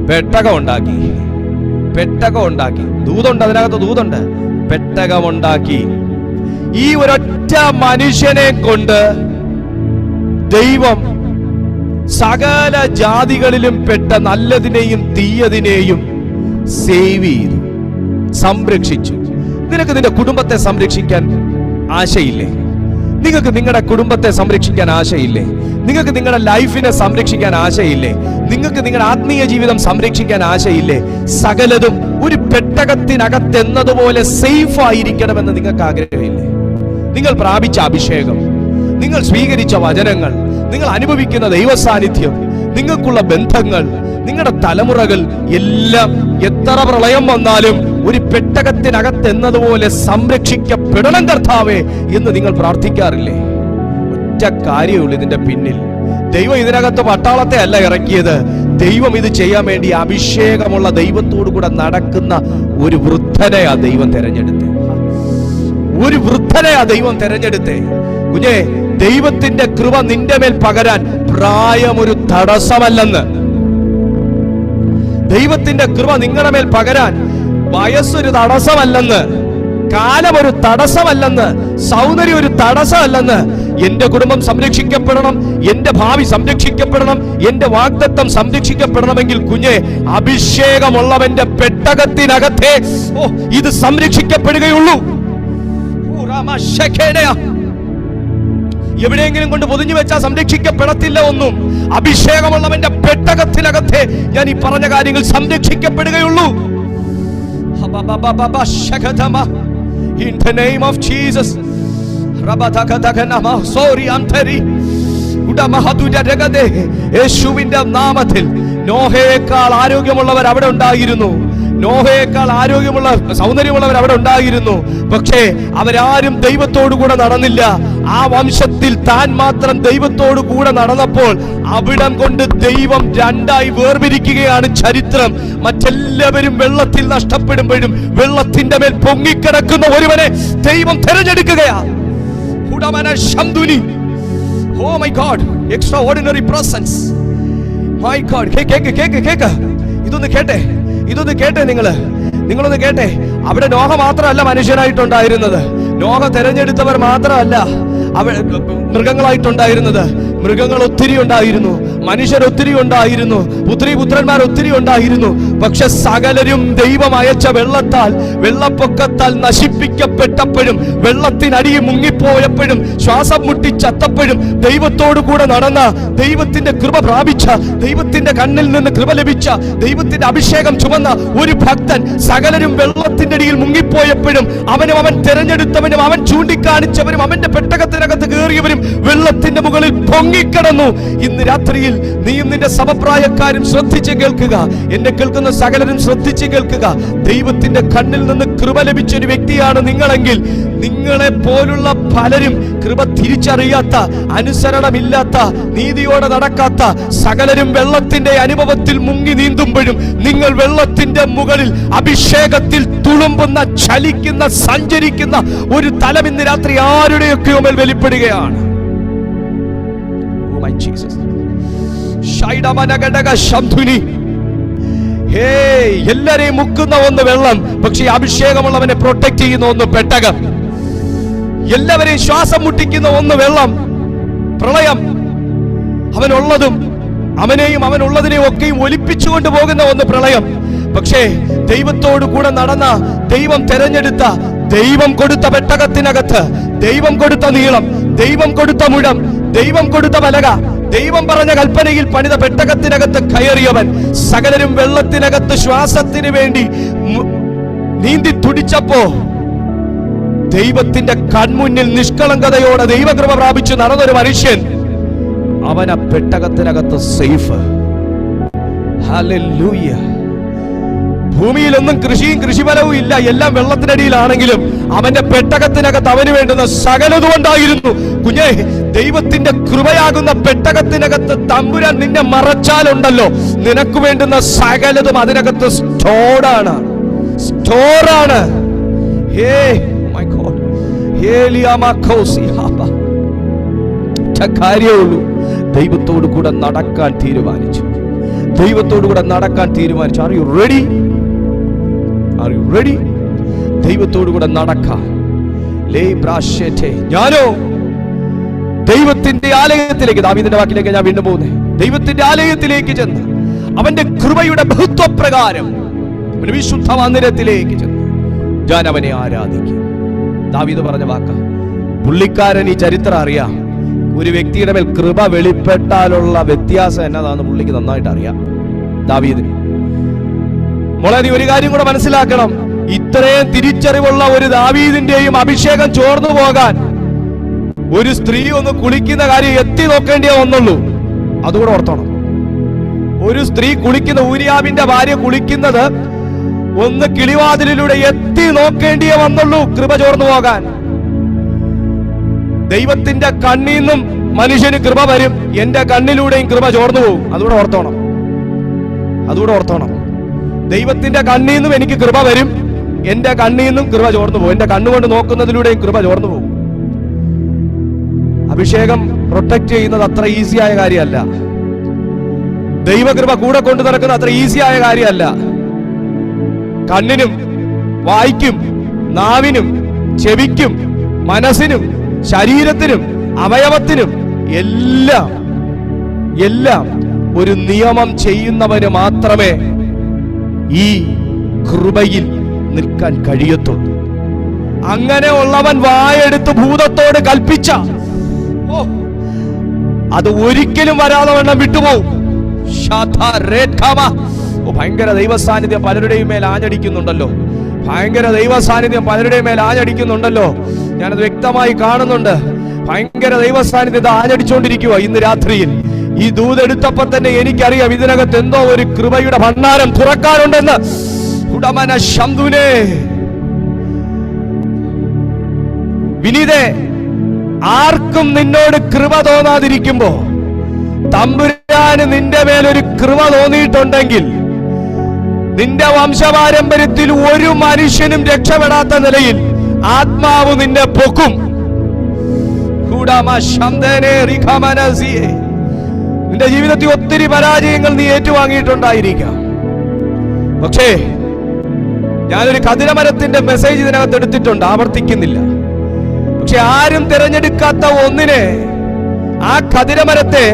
പെട്ടകം ഉണ്ടാക്കി. ദൂതുണ്ട്, അതിനകത്ത് ദൂതുണ്ട്. പെട്ടകമുണ്ടാക്കി. ഈ ഒരൊറ്റ മനുഷ്യനെ കൊണ്ട് ദൈവം സകല ജാതികളിലും പെട്ട നല്ലതിനെയും തീയതിനെയും സേവ് ചെയ്തു, സംരക്ഷിച്ചു. നിനക്ക് നിന്റെ കുടുംബത്തെ സംരക്ഷിക്കാൻ ആശയില്ലേ? നിങ്ങൾക്ക് നിങ്ങളുടെ കുടുംബത്തെ സംരക്ഷിക്കാൻ ആശയില്ലേ? നിങ്ങൾക്ക് നിങ്ങളുടെ ലൈഫിനെ സംരക്ഷിക്കാൻ ആശയില്ലേ? നിങ്ങൾക്ക് നിങ്ങളുടെ ആത്മീയ ജീവിതം സംരക്ഷിക്കാൻ ആശയില്ലേ? സകലതും ഒരു പെട്ടകത്തിനകത്തെന്നതുപോലെ സേഫ് ആയിരിക്കണമെന്ന് നിങ്ങൾക്ക് ആഗ്രഹമില്ലേ? നിങ്ങൾ പ്രാപിച്ച അഭിഷേകം, നിങ്ങൾ സ്വീകരിച്ച വചനങ്ങൾ, നിങ്ങൾ അനുഭവിക്കുന്ന ദൈവ സാന്നിധ്യം, നിങ്ങൾക്കുള്ള ബന്ധങ്ങൾ, നിങ്ങളുടെ തലമുറകൾ എല്ലാം എത്ര പ്രളയം വന്നാലും ഒരു പെട്ടകത്തിനകത്തെന്നതുപോലെ സംരക്ഷിക്കപ്പെടണം കർത്താവേ എന്ന് നിങ്ങൾ പ്രാർത്ഥിക്കാറില്ലേ? ഒറ്റ കാര്യമുള്ളൂ ഇതിന്റെ പിന്നിൽ. ദൈവം ഇതിനകത്ത് പട്ടാളത്തെ അല്ല ഇറക്കിയത്. ദൈവം ഇത് ചെയ്യാൻ വേണ്ടി അഭിഷേകമുള്ള ദൈവത്തോടു കൂടെ നടക്കുന്ന ഒരു വൃദ്ധനെയാ ദൈവം തെരഞ്ഞെടുത്തേ. കുഞ്ഞേ, ദൈവത്തിന്റെ കൃപ നിന്റെ മേൽ പകരാൻ പ്രായം ഒരു തടസ്സമല്ലെന്ന്. ദൈവത്തിന്റെ കൃപ നിങ്ങളുടെ മേൽ പകരാൻ വയസ്സൊരു തടസ്സമല്ലെന്ന്, കാലം ഒരു തടസ്സമല്ലെന്ന്, സൗന്ദര്യം ഒരു തടസ്സമല്ലെന്ന്. എന്റെ കുടുംബം സംരക്ഷിക്കപ്പെടണം, എന്റെ ഭാവി സംരക്ഷിക്കപ്പെടണം, എന്റെ വാഗ്ദത്തം സംരക്ഷിക്കപ്പെടണമെങ്കിൽ കുഞ്ഞെ, അഭിഷേകമുള്ളവന്റെ പെട്ടകത്തിനകത്തെ ഇത് സംരക്ഷിക്കപ്പെടുകയുള്ളൂ. എവിടെയെങ്കിലും കൊണ്ട് പൊതിഞ്ഞു വെച്ചാൽ സംരക്ഷിക്കപ്പെടത്തില്ല ഒന്നും. അഭിഷേകമുള്ളവന്റെ പെട്ടകത്തിനകത്തെ ഞാൻ ഈ പറഞ്ഞ കാര്യങ്ങൾ സംരക്ഷിക്കപ്പെടുകയുള്ളൂ. In the name of Jesus. യേശുവിന്റെ നാമത്തിൽ നോഹയേക്കാൾ ആരോഗ്യമുള്ളവർ അവിടെ ഉണ്ടായിരുന്നു. നോഹയേക്കാൾ ആരോഗ്യമുള്ള സൗന്ദര്യമുള്ളവർ അവിടെ ഉണ്ടായിരുന്നു. പക്ഷേ അവരാരും ദൈവത്തോടു കൂടെ നടന്നില്ല. ആ വംശത്തിൽ താൻ മാത്രം ദൈവത്തോടു കൂടെ നടന്നപ്പോൾ അവിടം കൊണ്ട് ദൈവം രണ്ടായി വേർപിരിക്കുകയാണ് ചരിത്രം. മറ്റെല്ലാവരും വെള്ളത്തിൽ നഷ്ടപ്പെടുമ്പോഴും വെള്ളത്തിന്റെ മേൽ പൊങ്ങിക്കിടക്കുന്ന ഒരുവനെ ദൈവം തിരഞ്ഞെടുക്കുകയാണ്. Oh my God, extraordinary presence. My God, cake. ഇതൊന്ന് കേട്ടെ നിങ്ങളൊന്ന് കേട്ടെ. അവിടെ നോഹ മാത്രമല്ല മനുഷ്യനായിട്ടുണ്ടായിരുന്നത്. നോഹ തെരഞ്ഞെടുത്തവർ മാത്രമല്ല അവിടെ മൃഗങ്ങളായിട്ടുണ്ടായിരുന്നത്. മൃഗങ്ങൾ ഒത്തിരി ഉണ്ടായിരുന്നു, മനുഷ്യർ ഒത്തിരി ഉണ്ടായിരുന്നു, പുത്രന്മാർ ഒത്തിരി ഉണ്ടായിരുന്നു. പക്ഷെ സകലരും ദൈവം അയച്ച വെള്ളത്താൽ, വെള്ളപ്പൊക്കത്താൽ നശിപ്പിക്കപ്പെട്ടപ്പോഴും, വെള്ളത്തിനടിയിൽ മുങ്ങിപ്പോയപ്പോഴും, ശ്വാസം മുട്ടി ചത്തപ്പോഴും ദൈവത്തോടു കൂടെ നടന്ന, ദൈവത്തിന്റെ കൃപ പ്രാപിച്ച, ദൈവത്തിന്റെ കണ്ണിൽ നിന്ന് കൃപ ലഭിച്ച, ദൈവത്തിന്റെ അഭിഷേകം ചുമന്ന ഒരു ഭക്തൻ സകലരും വെള്ളത്തിന്റെ അടിയിൽ മുങ്ങിപ്പോയപ്പോഴും അവനും അവൻ തെരഞ്ഞെടുത്തവനും അവൻ ചൂണ്ടിക്കാണിച്ചവരും അവന്റെ പെട്ടകത്തിനകത്ത് കയറിയവരും വെള്ളത്തിന്റെ മുകളിൽ പൊങ്ങിക്കിടന്നു. ഇന്ന് രാത്രിയിൽ നീയും നിന്റെ സമപ്രായക്കാരും ശ്രദ്ധിച്ച് കേൾക്കുക, എന്നെ കേൾക്കുന്ന സകലരും ശ്രദ്ധിച്ച് കേൾക്കുക. ദൈവത്തിന്റെ കണ്ണിൽ നിന്ന് കൃപ ലഭിച്ച ഒരു വ്യക്തിയാണ് നിങ്ങളെങ്കിൽ, നിങ്ങളെ പോലുള്ള പലരും കൃപ തിരിച്ചറിയാത്ത, അനുസരണമില്ലാത്ത, നീതിയോടെ നടക്കാത്ത സകലരും വെള്ളത്തിന്റെ അനുഭവത്തിൽ മുങ്ങി നീന്തുമ്പോഴും നിങ്ങൾ വെള്ളത്തിന്റെ മുകളിൽ അഭിഷേകത്തിൽ തുളുമ്പുന്ന, ചലിക്കുന്ന, സഞ്ചരിക്കുന്ന ഒരു തലം ഇന്ന് രാത്രി ആരുടെയൊക്കെയോ മേൽ വെളിപ്പെടുകയാണ്. എല്ലാരെയും മുക്കുന്ന ഒന്ന് വെള്ളം, പക്ഷേ അഭിഷേകമുള്ളവനെ പ്രൊട്ടക്ട് ചെയ്യുന്ന ഒന്ന് പെട്ടകം. എല്ലാവരെയും ശ്വാസം മുട്ടിക്കുന്ന ഒന്ന് വെള്ളം, പ്രളയം. അവനുള്ളതും അവനെയും അവനുള്ളതിനെയും ഒക്കെയും ഒലിപ്പിച്ചുകൊണ്ട് പോകുന്ന ഒന്ന് പ്രളയം. പക്ഷേ ദൈവത്തോടു കൂടെ നടന്ന, ദൈവം തെരഞ്ഞെടുത്ത, ദൈവം കൊടുത്ത പെട്ടകത്തിനകത്ത്, ദൈവം കൊടുത്ത നീളം, ദൈവം കൊടുത്ത മുഴം, ദൈവം കൊടുത്ത പലക, ദൈവം പറഞ്ഞ കൽപ്പനയിൽ പണിത പെട്ടകത്തിനകത്ത് കയറിയവൻ സകലരും വെള്ളത്തിനകത്ത് ശ്വാസത്തിന് വേണ്ടി നീന്തി തുടിച്ചപ്പോ ദൈവത്തിന്റെ കൺമുന്നിൽ നിഷ്കളങ്കതയോടെ ദൈവകൃപ പ്രാപിച്ചു നടന്നൊരു മനുഷ്യൻ, അവൻ ആ പെട്ടകത്തിനകത്ത് സേഫ്. ഹല്ലേലൂയ. ഭൂമിയിലൊന്നും കൃഷിയും കൃഷിഫലവും ഇല്ല, എല്ലാം വെള്ളത്തിനടിയിലാണെങ്കിലും അവന്റെ പെട്ടകത്തിനകത്ത് അവന് വേണ്ടുന്ന സകലതും ഉണ്ടായിരുന്നു. കുഞ്ഞേ, ദൈവത്തിന്റെ കൃപയാകുന്ന പെട്ടകത്തിനകത്ത് തമ്പുരാൻ നിന്നെ മറച്ചാലുണ്ടല്ലോ, നിനക്ക് വേണ്ടുന്ന സകലതും അതിനകത്ത് സ്റ്റോറാണ്. കാര്യമുള്ളൂ, ദൈവത്തോടു കൂടെ നടക്കാൻ തീരുമാനിച്ചു. ദൈവത്തോടു കൂടെ നടക്കാൻ തീരുമാനിച്ചു. Are you ready? ദൈവത്തോടു കൂടെ നടക്കാൻ. ഞാനോ ദൈവത്തിന്റെ ആലയത്തിലേക്ക്, ദാവീദിന്റെ വാക്കിലേക്ക് ഞാൻ വീണ്ടും പോകുന്നേ, ദൈവത്തിന്റെ ആലയത്തിലേക്ക് ചെന്ന് അവന്റെ കൃപയുടെ ബഹുത്വപ്രകാരം വിശുദ്ധ മന്ദിരത്തിലേക്ക് ചെന്ന് ഞാൻ അവനെ ആരാധിക്കും. ദാവീദ് പറഞ്ഞ വാക്ക. പുള്ളിക്കാരൻ ഈ ചരിത്രം അറിയാം. ഒരു വ്യക്തിയുടെ മേൽ കൃപ വെളിപ്പെട്ടാലുള്ള വ്യത്യാസം എന്നതാണെന്ന് പുള്ളിക്ക് നന്നായിട്ട് അറിയാം. ദാവീദിന് മോളെ, നീ ഒരു കാര്യം കൂടെ മനസ്സിലാക്കണം. ഇത്രയും തിരിച്ചറിവുള്ള ഒരു ദാവീദിന്റെയും അഭിഷേകം ചോർന്നു പോകാൻ ഒരു സ്ത്രീ ഒന്ന് കുളിക്കുന്ന കാര്യം എത്തി നോക്കേണ്ടിയേ വന്നുള്ളൂ. അതുകൂടെ ഓർത്തോണം. ഒരു സ്ത്രീ കുളിക്കുന്ന, ഊരിയാവിന്റെ ഭാര്യ കുളിക്കുന്നത് ഒന്ന് കിളിവാതിലിലൂടെ എത്തി നോക്കേണ്ടിയേ വന്നുള്ളൂ കൃപ ചോർന്നു പോകാൻ. ദൈവത്തിന്റെ കണ്ണിൽ നിന്നും മനുഷ്യന് കൃപ വരും, എന്റെ കണ്ണിലൂടെയും കൃപ ചോർന്നു പോകും. അതുകൂടെ ഓർത്തോണം. ദൈവത്തിന്റെ കണ്ണിൽ നിന്നും എനിക്ക് കൃപ വരും, എന്റെ കണ്ണിൽ നിന്നും കൃപ ചോർന്നു പോകും. എന്റെ കണ്ണുകൊണ്ട് നോക്കുന്നതിലൂടെയും കൃപ ചോർന്നു പോകും. അഭിഷേകം പ്രൊട്ടക്ട് ചെയ്യുന്നത് അത്ര ഈസിയായ കാര്യമല്ല. ദൈവകൃപ കൂടെ കൊണ്ടു നടക്കുന്ന അത്ര ഈസിയായ കാര്യമല്ല. കണ്ണിനും വായ്ക്കും നാവിനും ചെവിക്കും മനസ്സിനും ശരീരത്തിനും അവയവത്തിനും എല്ലാം ഒരു നിയമം ചെയ്യുന്നവന് മാത്രമേ ഈ കൃപയിൽ നിൽക്കാൻ കഴിയത്തുള്ളൂ. അങ്ങനെ ഉള്ളവൻ വായെടുത്ത് ഭൂതത്തോട് കൽപ്പിച്ച അത് ഒരിക്കലും വരാതെ വണ്ണം വിട്ടുപോകും. ഭയങ്കര ദൈവസാന്നിധ്യം പലരുടെയും മേൽ ആഞ്ഞടിക്കുന്നുണ്ടല്ലോ. ഞാനത് വ്യക്തമായി കാണുന്നുണ്ട്. ഭയങ്കര ദൈവസാന്നിധ്യത ആഞ്ഞടിച്ചുകൊണ്ടിരിക്കുക. ഇന്ന് രാത്രിയിൽ ഈ ദൂതെടുത്തപ്പോ തന്നെ എനിക്കറിയാം ഇതിനകത്ത് എന്തോ ഒരു കൃപയുടെ ഭണ്ഡാരം തുറക്കാനുണ്ടെന്ന്. വിനീതേ, ആർക്കും നിന്നോട് കൃപ തോന്നാതിരിക്കുമ്പോ തമ്പുരാന് നിന്റെ മേലൊരു കൃപ തോന്നിയിട്ടുണ്ടെങ്കിൽ നിന്റെ വംശപാരമ്പര്യത്തിൽ ഒരു മനുഷ്യനും രക്ഷപ്പെടാത്ത നിലയിൽ ആത്മാവ് നിന്നെ പൊക്കും. നിന്റെ ജീവിതത്തിൽ ഒത്തിരി പരാജയങ്ങൾ നീ ഏറ്റുവാങ്ങിയിട്ടുണ്ടായിരിക്കാം. പക്ഷേ ഞാനൊരു കതിരമരത്തിന്റെ മെസ്സേജ് ഇതിനകത്ത് എടുത്തിട്ടുണ്ട്, ആവർത്തിക്കുന്നില്ല. പക്ഷെ ആരും തിരഞ്ഞെടുക്കാത്ത ഒന്നിനെ, ആ കതിരമരത്തെ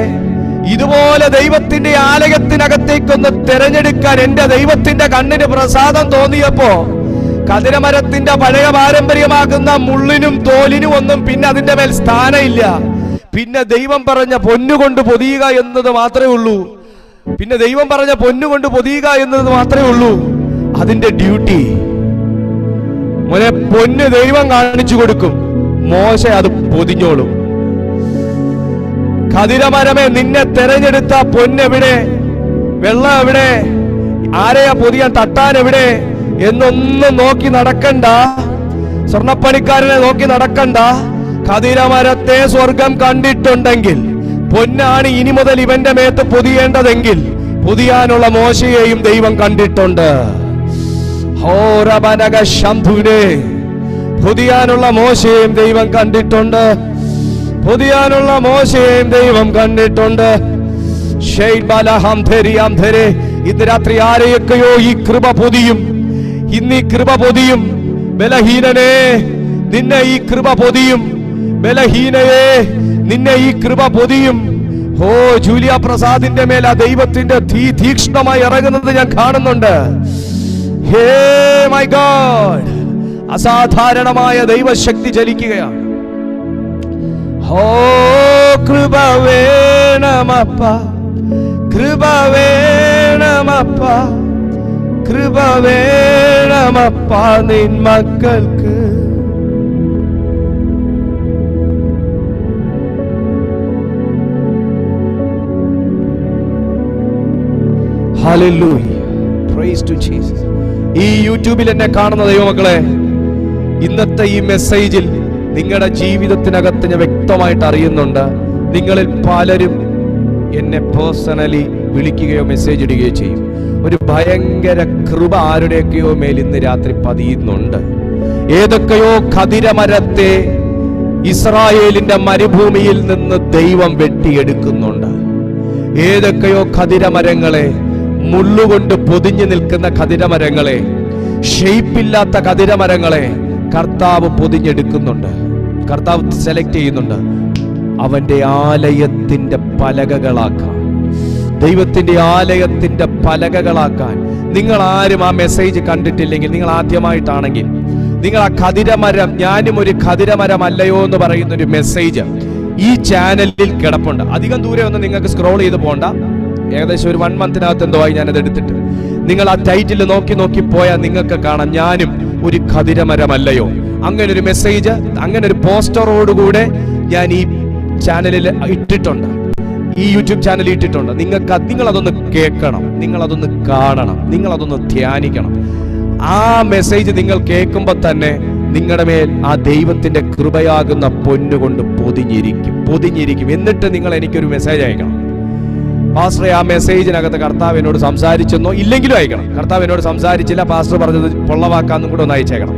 ഇതുപോലെ ദൈവത്തിന്റെ ആലയത്തിനകത്തേക്കൊന്ന് തിരഞ്ഞെടുക്കാൻ എന്റെ ദൈവത്തിന്റെ കണ്ണിന് പ്രസാദം തോന്നിയപ്പോ കതിരമരത്തിന്റെ പഴയ പാരമ്പര്യമാകുന്ന മുള്ളിനും തോലിനും ഒന്നും പിന്നെ അതിന്റെ മേൽ സ്ഥാനമില്ല. പിന്നെ ദൈവം പറഞ്ഞ പൊന്നുകൊണ്ട് പൊതിയുക എന്നത് മാത്രമേ ഉള്ളൂ. പിന്നെ ദൈവം പറഞ്ഞ പൊന്നുകൊണ്ട് പൊതിയുക എന്നത് മാത്രമേ ഉള്ളൂ അതിന്റെ ഡ്യൂട്ടി. മോനെ, പൊന്ന് ദൈവം കാണിച്ചു കൊടുക്കും, മോശ അത് പൊതിഞ്ഞോളും. കതിരമരമേ, നിന്നെ തെരഞ്ഞെടുത്ത പൊന്നെവിടെ, വെള്ളം എവിടെ, ആരെയാ പൊതിയാൻ, തട്ടാൻ എവിടെ എന്നൊന്നും നോക്കി നടക്കണ്ട, സ്വർണപ്പണിക്കാരനെ നോക്കി നടക്കണ്ട. കതിരമരത്തെ സ്വർഗം കണ്ടിട്ടുണ്ടെങ്കിൽ പൊന്നാണ് ഇനി മുതൽ ഇവന്റെ മേത്ത് പൊതിയേണ്ടതെങ്കിൽ പൊതിയാനുള്ള മോശയെയും ദൈവം കണ്ടിട്ടുണ്ട്. പൊതിയാനുള്ള മോശയെയും ദൈവം കണ്ടിട്ടുണ്ട്. പൊതിയാനുള്ള മോശയെയും ദൈവം കണ്ടിട്ടുണ്ട്. ഇന്ന് രാത്രി ആരെയൊക്കെയോ ഈ കൃപ പൊതിയും. ഇന്ന് ഈ കൃപ പൊതിയും. ബലഹീനനെ, നിന്നെ ഈ കൃപ പൊതിയും. ബലഹീനയെ, നിന്നെ ഈ കൃപ പൊതിയും. ഓ, ജൂലിയ പ്രസാദിന്റെ മേൽ ആ ദൈവത്തിന്റെ തീ തീക്ഷ്ണമായി ഇറങ്ങുന്നത് ഞാൻ കാണുന്നുണ്ട്. ഹേ മൈ ഗോഡ്, അസാധാരണമായ ദൈവശക്തി ചലിക്കുകയാണ്. ഓ, കൃപ വേണമപ്പ, കൃപ വേണമപ്പ, കൃപ വേണമപ്പ നിൻ മക്കൾക്ക്. Hallelujah, praise to Jesus. ഈ യൂട്യൂബിൽ എന്നെ കാണുന്ന ദൈവമക്കളെ, ഇന്നത്തെ ഈ മെസ്സേജിൽ നിങ്ങളുടെ ജീവിതത്തിനകത്ത് ഞാൻ വ്യക്തമായിട്ട് അറിയുന്നുണ്ട്, നിങ്ങളിൽ പലരും എന്നെ പേഴ്സണലി വിളിക്കുകയോ മെസ്സേജ് ഇടുകയോ ചെയ്യും. ഒരു ഭയങ്കര കൃപ ആരുടെയൊക്കെയോ മേൽ ഇന്ന് രാത്രി പതിയുന്നുണ്ട്. ഏതൊക്കെയോ കതിരമരത്തെ ഇസ്രായേലിന്റെ മരുഭൂമിയിൽ നിന്ന് ദൈവം വെട്ടിയെടുക്കുന്നുണ്ട്. ഏതൊക്കെയോ കതിരമരങ്ങളെ, മുള്ളുകൊണ്ട് പൊതിഞ്ഞു നിൽക്കുന്ന കതിരമരങ്ങളെ, ഷെയ്പ്പില്ലാത്ത കതിരമരങ്ങളെ കർത്താവ് പൊതിഞ്ഞെടുക്കുന്നുണ്ട്. കർത്താവ് സെലക്ട് ചെയ്യുന്നുണ്ട് അവന്റെ ആലയത്തിന്റെ പലകകളാക്കാൻ, ദൈവത്തിന്റെ ആലയത്തിന്റെ പലകകളാക്കാൻ. നിങ്ങൾ ആരും ആ മെസ്സേജ് കണ്ടിട്ടില്ലെങ്കിൽ, നിങ്ങൾ ആദ്യമായിട്ടാണെങ്കിൽ, നിങ്ങൾ ആ കതിരമരം, ഞാനും ഒരു കതിരമരമല്ലയോ എന്ന് പറയുന്ന ഒരു മെസ്സേജ് ഈ ചാനലിൽ കിടപ്പുണ്ട്. അധികം ദൂരെ ഒന്നും നിങ്ങൾക്ക് സ്ക്രോൾ ചെയ്ത് പോകണ്ട. ഏകദേശം ഒരു 1 മന്തിനകത്ത് എന്തോ ആയി ഞാനത് എടുത്തിട്ട്. നിങ്ങൾ ആ ടൈറ്റിൽ നോക്കി പോയാൽ നിങ്ങൾക്ക് കാണാം, ഞാനും ഒരു കതിരമരമല്ലയോ. അങ്ങനെ ഒരു മെസ്സേജ്, അങ്ങനെ ഒരു പോസ്റ്ററോടുകൂടെ ഞാൻ ഈ ചാനലിൽ ഇട്ടിട്ടുണ്ട്, ഈ യൂട്യൂബ് ചാനലിൽ ഇട്ടിട്ടുണ്ട്. നിങ്ങളതൊന്ന് കേൾക്കണം, നിങ്ങളതൊന്ന് കാണണം, നിങ്ങളതൊന്ന് ധ്യാനിക്കണം. ആ മെസ്സേജ് നിങ്ങൾ കേൾക്കുമ്പോൾ തന്നെ നിങ്ങളുടെ മേൽ ആ ദൈവത്തിന്റെ കൃപയാകുന്ന പൊന്നുകൊണ്ട് പൊതിഞ്ഞിരിക്കും. എന്നിട്ട് നിങ്ങൾ എനിക്കൊരു മെസ്സേജ് അയക്കണം. പാസ്റ്ററെ, ആ മെസ്സേജിനകത്ത് കർത്താവ് എന്നോട് സംസാരിച്ചെന്നോ, ഇല്ലെങ്കിലും അയക്കണം. കർത്താവ് എന്നോട് സംസാരിച്ചില്ല, പാസ്റ്റർ പറഞ്ഞത് പൊള്ളവാക്കാന്നും കൂടെ ഒന്ന് അയച്ചേക്കണം.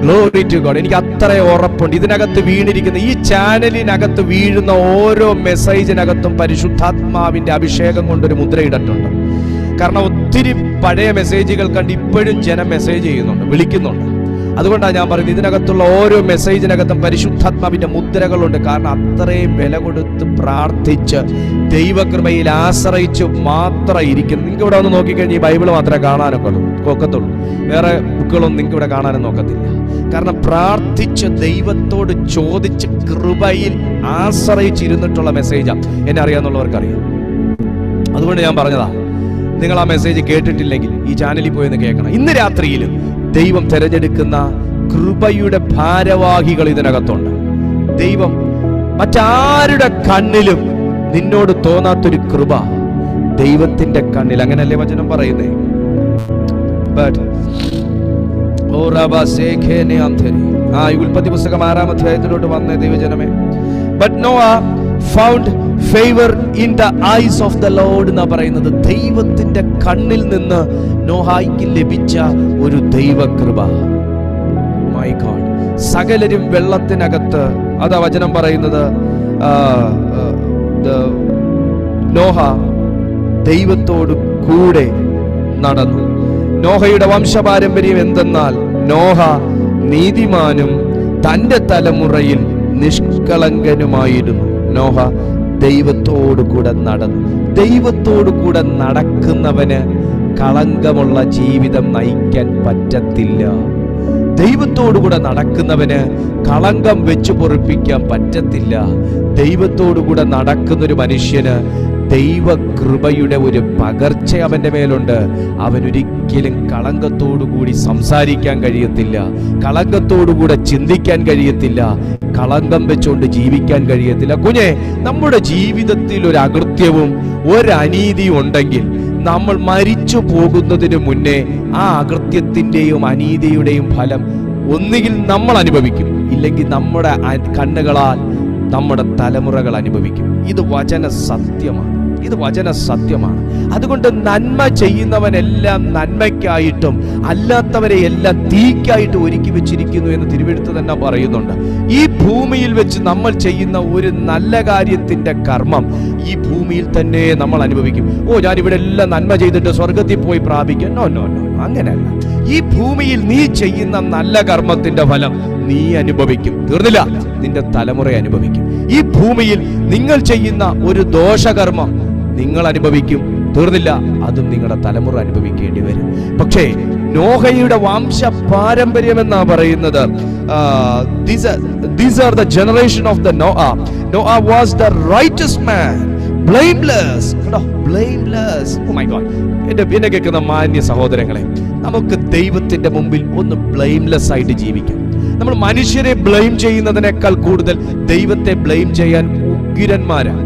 Glory to God. എനിക്ക് അത്ര ഉറപ്പുണ്ട്, ഇതിനകത്ത് വീണിരിക്കുന്ന, ഈ ചാനലിനകത്ത് വീഴുന്ന ഓരോ മെസ്സേജിനകത്തും പരിശുദ്ധാത്മാവിന്റെ അഭിഷേകം കൊണ്ടൊരു മുദ്രയിടട്ടുണ്ട്. കാരണം ഒത്തിരി പഴയ മെസ്സേജുകൾ കണ്ട് ഇപ്പോഴും ജനം മെസ്സേജ് ചെയ്യുന്നുണ്ട്, വിളിക്കുന്നുണ്ട്. അതുകൊണ്ടാണ് ഞാൻ പറയുന്നത്, ഇതിനകത്തുള്ള ഓരോ മെസ്സേജിനകത്തും പരിശുദ്ധാത്മാവിന്റെ മുദ്രകളുണ്ട്. കാരണം അത്രയും വില കൊടുത്ത് പ്രാർത്ഥിച്ച് ദൈവകൃപയിൽ ആശ്രയിച്ച് മാത്രം ഇരിക്കുന്നു. നിങ്ങൾക്ക് ഇവിടെ ഒന്ന് നോക്കിക്കഴിഞ്ഞാൽ ഈ ബൈബിള് മാത്രമേ കാണാനൊക്കെ ഒക്കത്തുള്ളൂ, വേറെ ബുക്കുകളൊന്നും നിങ്ങൾക്ക് ഇവിടെ കാണാനും നോക്കത്തില്ല. കാരണം പ്രാർത്ഥിച്ച് ദൈവത്തോട് ചോദിച്ച് കൃപയിൽ ആശ്രയിച്ചിരുന്നിട്ടുള്ള മെസ്സേജാണ്. എന്നെ അറിയാവുന്നവർക്കറിയാം. അതുകൊണ്ട് ഞാൻ പറഞ്ഞതാ, നിങ്ങൾ ആ മെസ്സേജ് കേട്ടിട്ടില്ലെങ്കിൽ ഈ ചാനലിൽ പോയെന്ന് കേൾക്കണം. ഇന്ന് രാത്രിയിൽ ദൈവം തിരഞ്ഞെടുക്കുന്ന കൃപയുടെ ഭാരവാഹികൾ ഇതിനകത്തുണ്ട്. ദൈവം മറ്റാരുടെ കണ്ണിലും നിന്നോട് തോന്നാത്തൊരു കൃപ ദൈവത്തിന്റെ കണ്ണിൽ, അങ്ങനല്ലേ വചനം പറയുന്നേ? But ഉൽപ്പത്തി പുസ്തകം 6-ാം അധ്യായത്തിലോട്ട് വന്ന ദൈവജനമേ, but Noah found favour in the eyes of the Lord എന്നാ പറയുന്നത്. ദൈവത്തിന്റെ കണ്ണിൽ നിന്ന് നോഹായിക്ക് ലഭിച്ച ഒരു ദൈവകൃപ. മൈ ഗോഡ്, സകലരും വെള്ളത്തിനകത്ത്, അതാ വചനം പറയുന്നത്, നോഹ ദൈവത്തോട് കൂടെ നടന്നു. നോഹയുടെ വംശപാരമ്പര്യം എന്തെന്നാൽ നോഹ നീതിമാനും തന്റെ തലമുറയിൽ നിഷ്കളങ്കനുമായിരുന്നു. നോഹ ദൈവത്തോടു കൂടെ നടന്നു. ദൈവത്തോടു കൂടെ നടക്കുന്നവന് കളങ്കമുള്ള ജീവിതം നയിക്കാൻ പറ്റത്തില്ല. ദൈവത്തോടുകൂടെ നടക്കുന്നവന് കളങ്കം വെച്ചു പൊറിപ്പിക്കാൻ പറ്റത്തില്ല. ദൈവത്തോടുകൂടെ നടക്കുന്നൊരു മനുഷ്യന് ദൈവകൃപയുടെ ഒരു പകർച്ച അവന്റെ മേലുണ്ട്. അവനൊരിക്കലും കളങ്കത്തോടുകൂടി സംസാരിക്കാൻ കഴിയത്തില്ല, കളങ്കത്തോടുകൂടെ ചിന്തിക്കാൻ കഴിയത്തില്ല, കളങ്കം വെച്ചുകൊണ്ട് ജീവിക്കാൻ കഴിയത്തില്ല. കുഞ്ഞെ, നമ്മുടെ ജീവിതത്തിൽ ഒരു അകൃത്യവും ഒരനീതിയും ഉണ്ടെങ്കിൽ നമ്മൾ മരിച്ചു പോകുന്നതിന് മുന്നേ ആ അകൃത്യത്തിന്റെയും അനീതിയുടെയും ഫലം ഒന്നുകിൽ നമ്മൾ അനുഭവിക്കും, ഇല്ലെങ്കിൽ നമ്മുടെ കണ്ണുകളാൽ നമ്മുടെ തലമുറകൾ അനുഭവിക്കും. ഇത് വചന സത്യമാണ്, ഇത് വചന സത്യമാണ്. അതുകൊണ്ട് നന്മ ചെയ്യുന്നവനെല്ലാം നന്മയ്ക്കായിട്ടും അല്ലാത്തവരെ എല്ലാം തീക്കായിട്ട് ഒരുക്കി വെച്ചിരിക്കുന്നു എന്ന് തിരുവെഴുത്ത് തന്നെ പറയുന്നുണ്ട്. ഈ ഭൂമിയിൽ വെച്ച് നമ്മൾ ചെയ്യുന്ന ഒരു നല്ല കാര്യത്തിന്റെ കർമ്മം ഈ ഭൂമിയിൽ തന്നെ നമ്മൾ അനുഭവിക്കും. ഞാൻ ഇവിടെ എല്ലാം നന്മ ചെയ്തിട്ട് സ്വർഗത്തിൽ പോയി പ്രാപിക്കും. നോ നോ നോ, അങ്ങനെയല്ല. ഈ ഭൂമിയിൽ നീ ചെയ്യുന്ന നല്ല കർമ്മത്തിന്റെ ഫലം നീ അനുഭവിക്കും, തീർന്നില്ല, നിന്റെ തലമുറ അനുഭവിക്കും. ഈ ഭൂമിയിൽ നിങ്ങൾ ചെയ്യുന്ന ഒരു ദോഷകർമ്മം നിങ്ങൾ അനുഭവിക്കും, തീർന്നില്ല, അതും നിങ്ങളുടെ തലമുറ അനുഭവിക്കേണ്ടി വരും. പക്ഷേ നോഹയുടെ വംശ പാരമ്പര്യം എന്നാ പറയുന്നത്, these are the generation of the Noah. Noah was the righteous man, blameless. blameless. Oh my God. എന്നെ കേൾക്കുന്ന മാന്യ സഹോദരങ്ങളെ, നമുക്ക് ദൈവത്തിന്റെ മുമ്പിൽ ഒന്ന് ബ്ലെയിംലെസ് ആയിട്ട് ജീവിക്കാം. നമ്മൾ മനുഷ്യരെ ബ്ലെയിം ചെയ്യുന്നതിനേക്കാൾ കൂടുതൽ ദൈവത്തെ ബ്ലെയിം ചെയ്യാൻ ഉഗ്രന്മാരാണ്.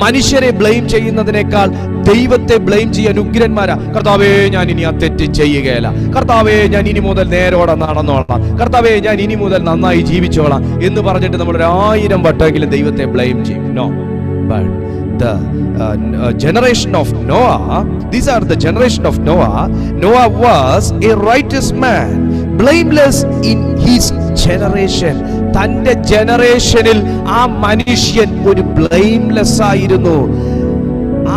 മനുഷ്യരെ ബ്ലെയിം ചെയ്യുന്നതിനേക്കാൾ ദൈവത്തെ ബ്ലെയിം ചെയ്യാൻ ഉഗ്രന്മാരാ. കർത്താവേ, ഞാൻ ഇനി ആ തെറ്റ് ചെയ്യുകയില്ല. കർത്താവേ, ഞാൻ ഇനി മുതൽ നേരോടെ നടന്നോളാം. കർത്താവേ, ഞാൻ ഇനി മുതൽ നന്നായി ജീവിച്ചോളാം എന്ന് പറഞ്ഞിട്ട് നമ്മൾ 1000 വട്ടമെങ്കിലും ദൈവത്തെ ബ്ലെയിം ചെയ്യും. No, but the generation of Noah, these are the generation of Noah. Noah was a righteous man, blameless in his generation. തന്റെ ജനറേഷനിൽ ആ മനുഷ്യൻ ഒരു ബ്ലെയിംലെസ് ആയിരുന്നു.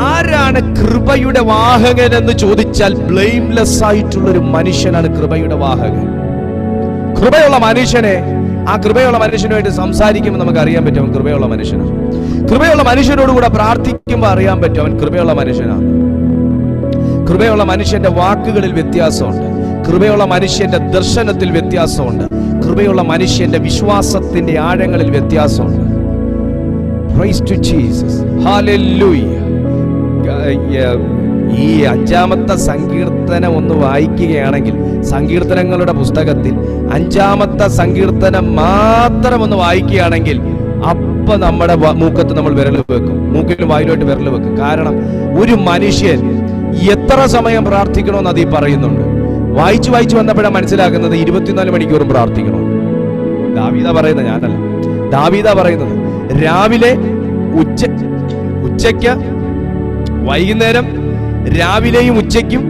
ആരാണ് കൃപയുടെ വാഹകൻ എന്ന് ചോദിച്ചാൽ ബ്ലെയിംലെസ് ആയിട്ടുള്ള ഒരു മനുഷ്യനാണ് കൃപയുടെ വാഹകൻ. കൃപയുള്ള മനുഷ്യനെ, ആ കൃപയുള്ള മനുഷ്യനുമായിട്ട് സംസാരിക്കുമ്പോൾ നമുക്ക് അറിയാൻ പറ്റും അവൻ കൃപയുള്ള മനുഷ്യനാണ്. കൃപയുള്ള മനുഷ്യനോടുകൂടെ പ്രാർത്ഥിക്കുമ്പോൾ അറിയാൻ പറ്റും അവൻ കൃപയുള്ള മനുഷ്യനാണ്. കൃപയുള്ള മനുഷ്യന്റെ വാക്കുകളിൽ വ്യത്യാസമുണ്ട്, കൃപയുള്ള മനുഷ്യന്റെ ദർശനത്തിൽ വ്യത്യാസമുണ്ട്, കൃപയുള്ള മനുഷ്യന്റെ വിശ്വാസത്തിന്റെ ആഴങ്ങളിൽ വ്യത്യാസമുണ്ട്. Praise to Jesus. Hallelujah. ഈ 5-ാമത്തെ സങ്കീർത്തനം ഒന്ന് വായിക്കുകയാണെങ്കിൽ, സങ്കീർത്തനങ്ങളുടെ പുസ്തകത്തിൽ 5-ാമത്തെ സങ്കീർത്തനം മാത്രം ഒന്ന് വായിക്കുകയാണെങ്കിൽ അപ്പൊ നമ്മുടെ മൂക്കത്ത് നമ്മൾ വിരൽ വെക്കും, മൂക്കിലും വായിലോട്ട് വിരൽ വെക്കും. കാരണം ഒരു മനുഷ്യൻ എത്ര സമയം പ്രാർത്ഥിക്കണമെന്ന് അതിൽ പറയുന്നുണ്ട്. വായിച്ചു വന്നപ്പോഴാണ് മനസ്സിലാക്കുന്നത് 24 മണിക്കൂറും പ്രാർത്ഥിക്കണം. ദാവീദാ പറയുന്നത്, ഞാനല്ല. ദാവീദാ പറയുന്നത് രാവിലെ ഉച്ചയ്ക്ക് വൈകുന്നേരം, രാവിലെയും ഉച്ചയ്ക്കും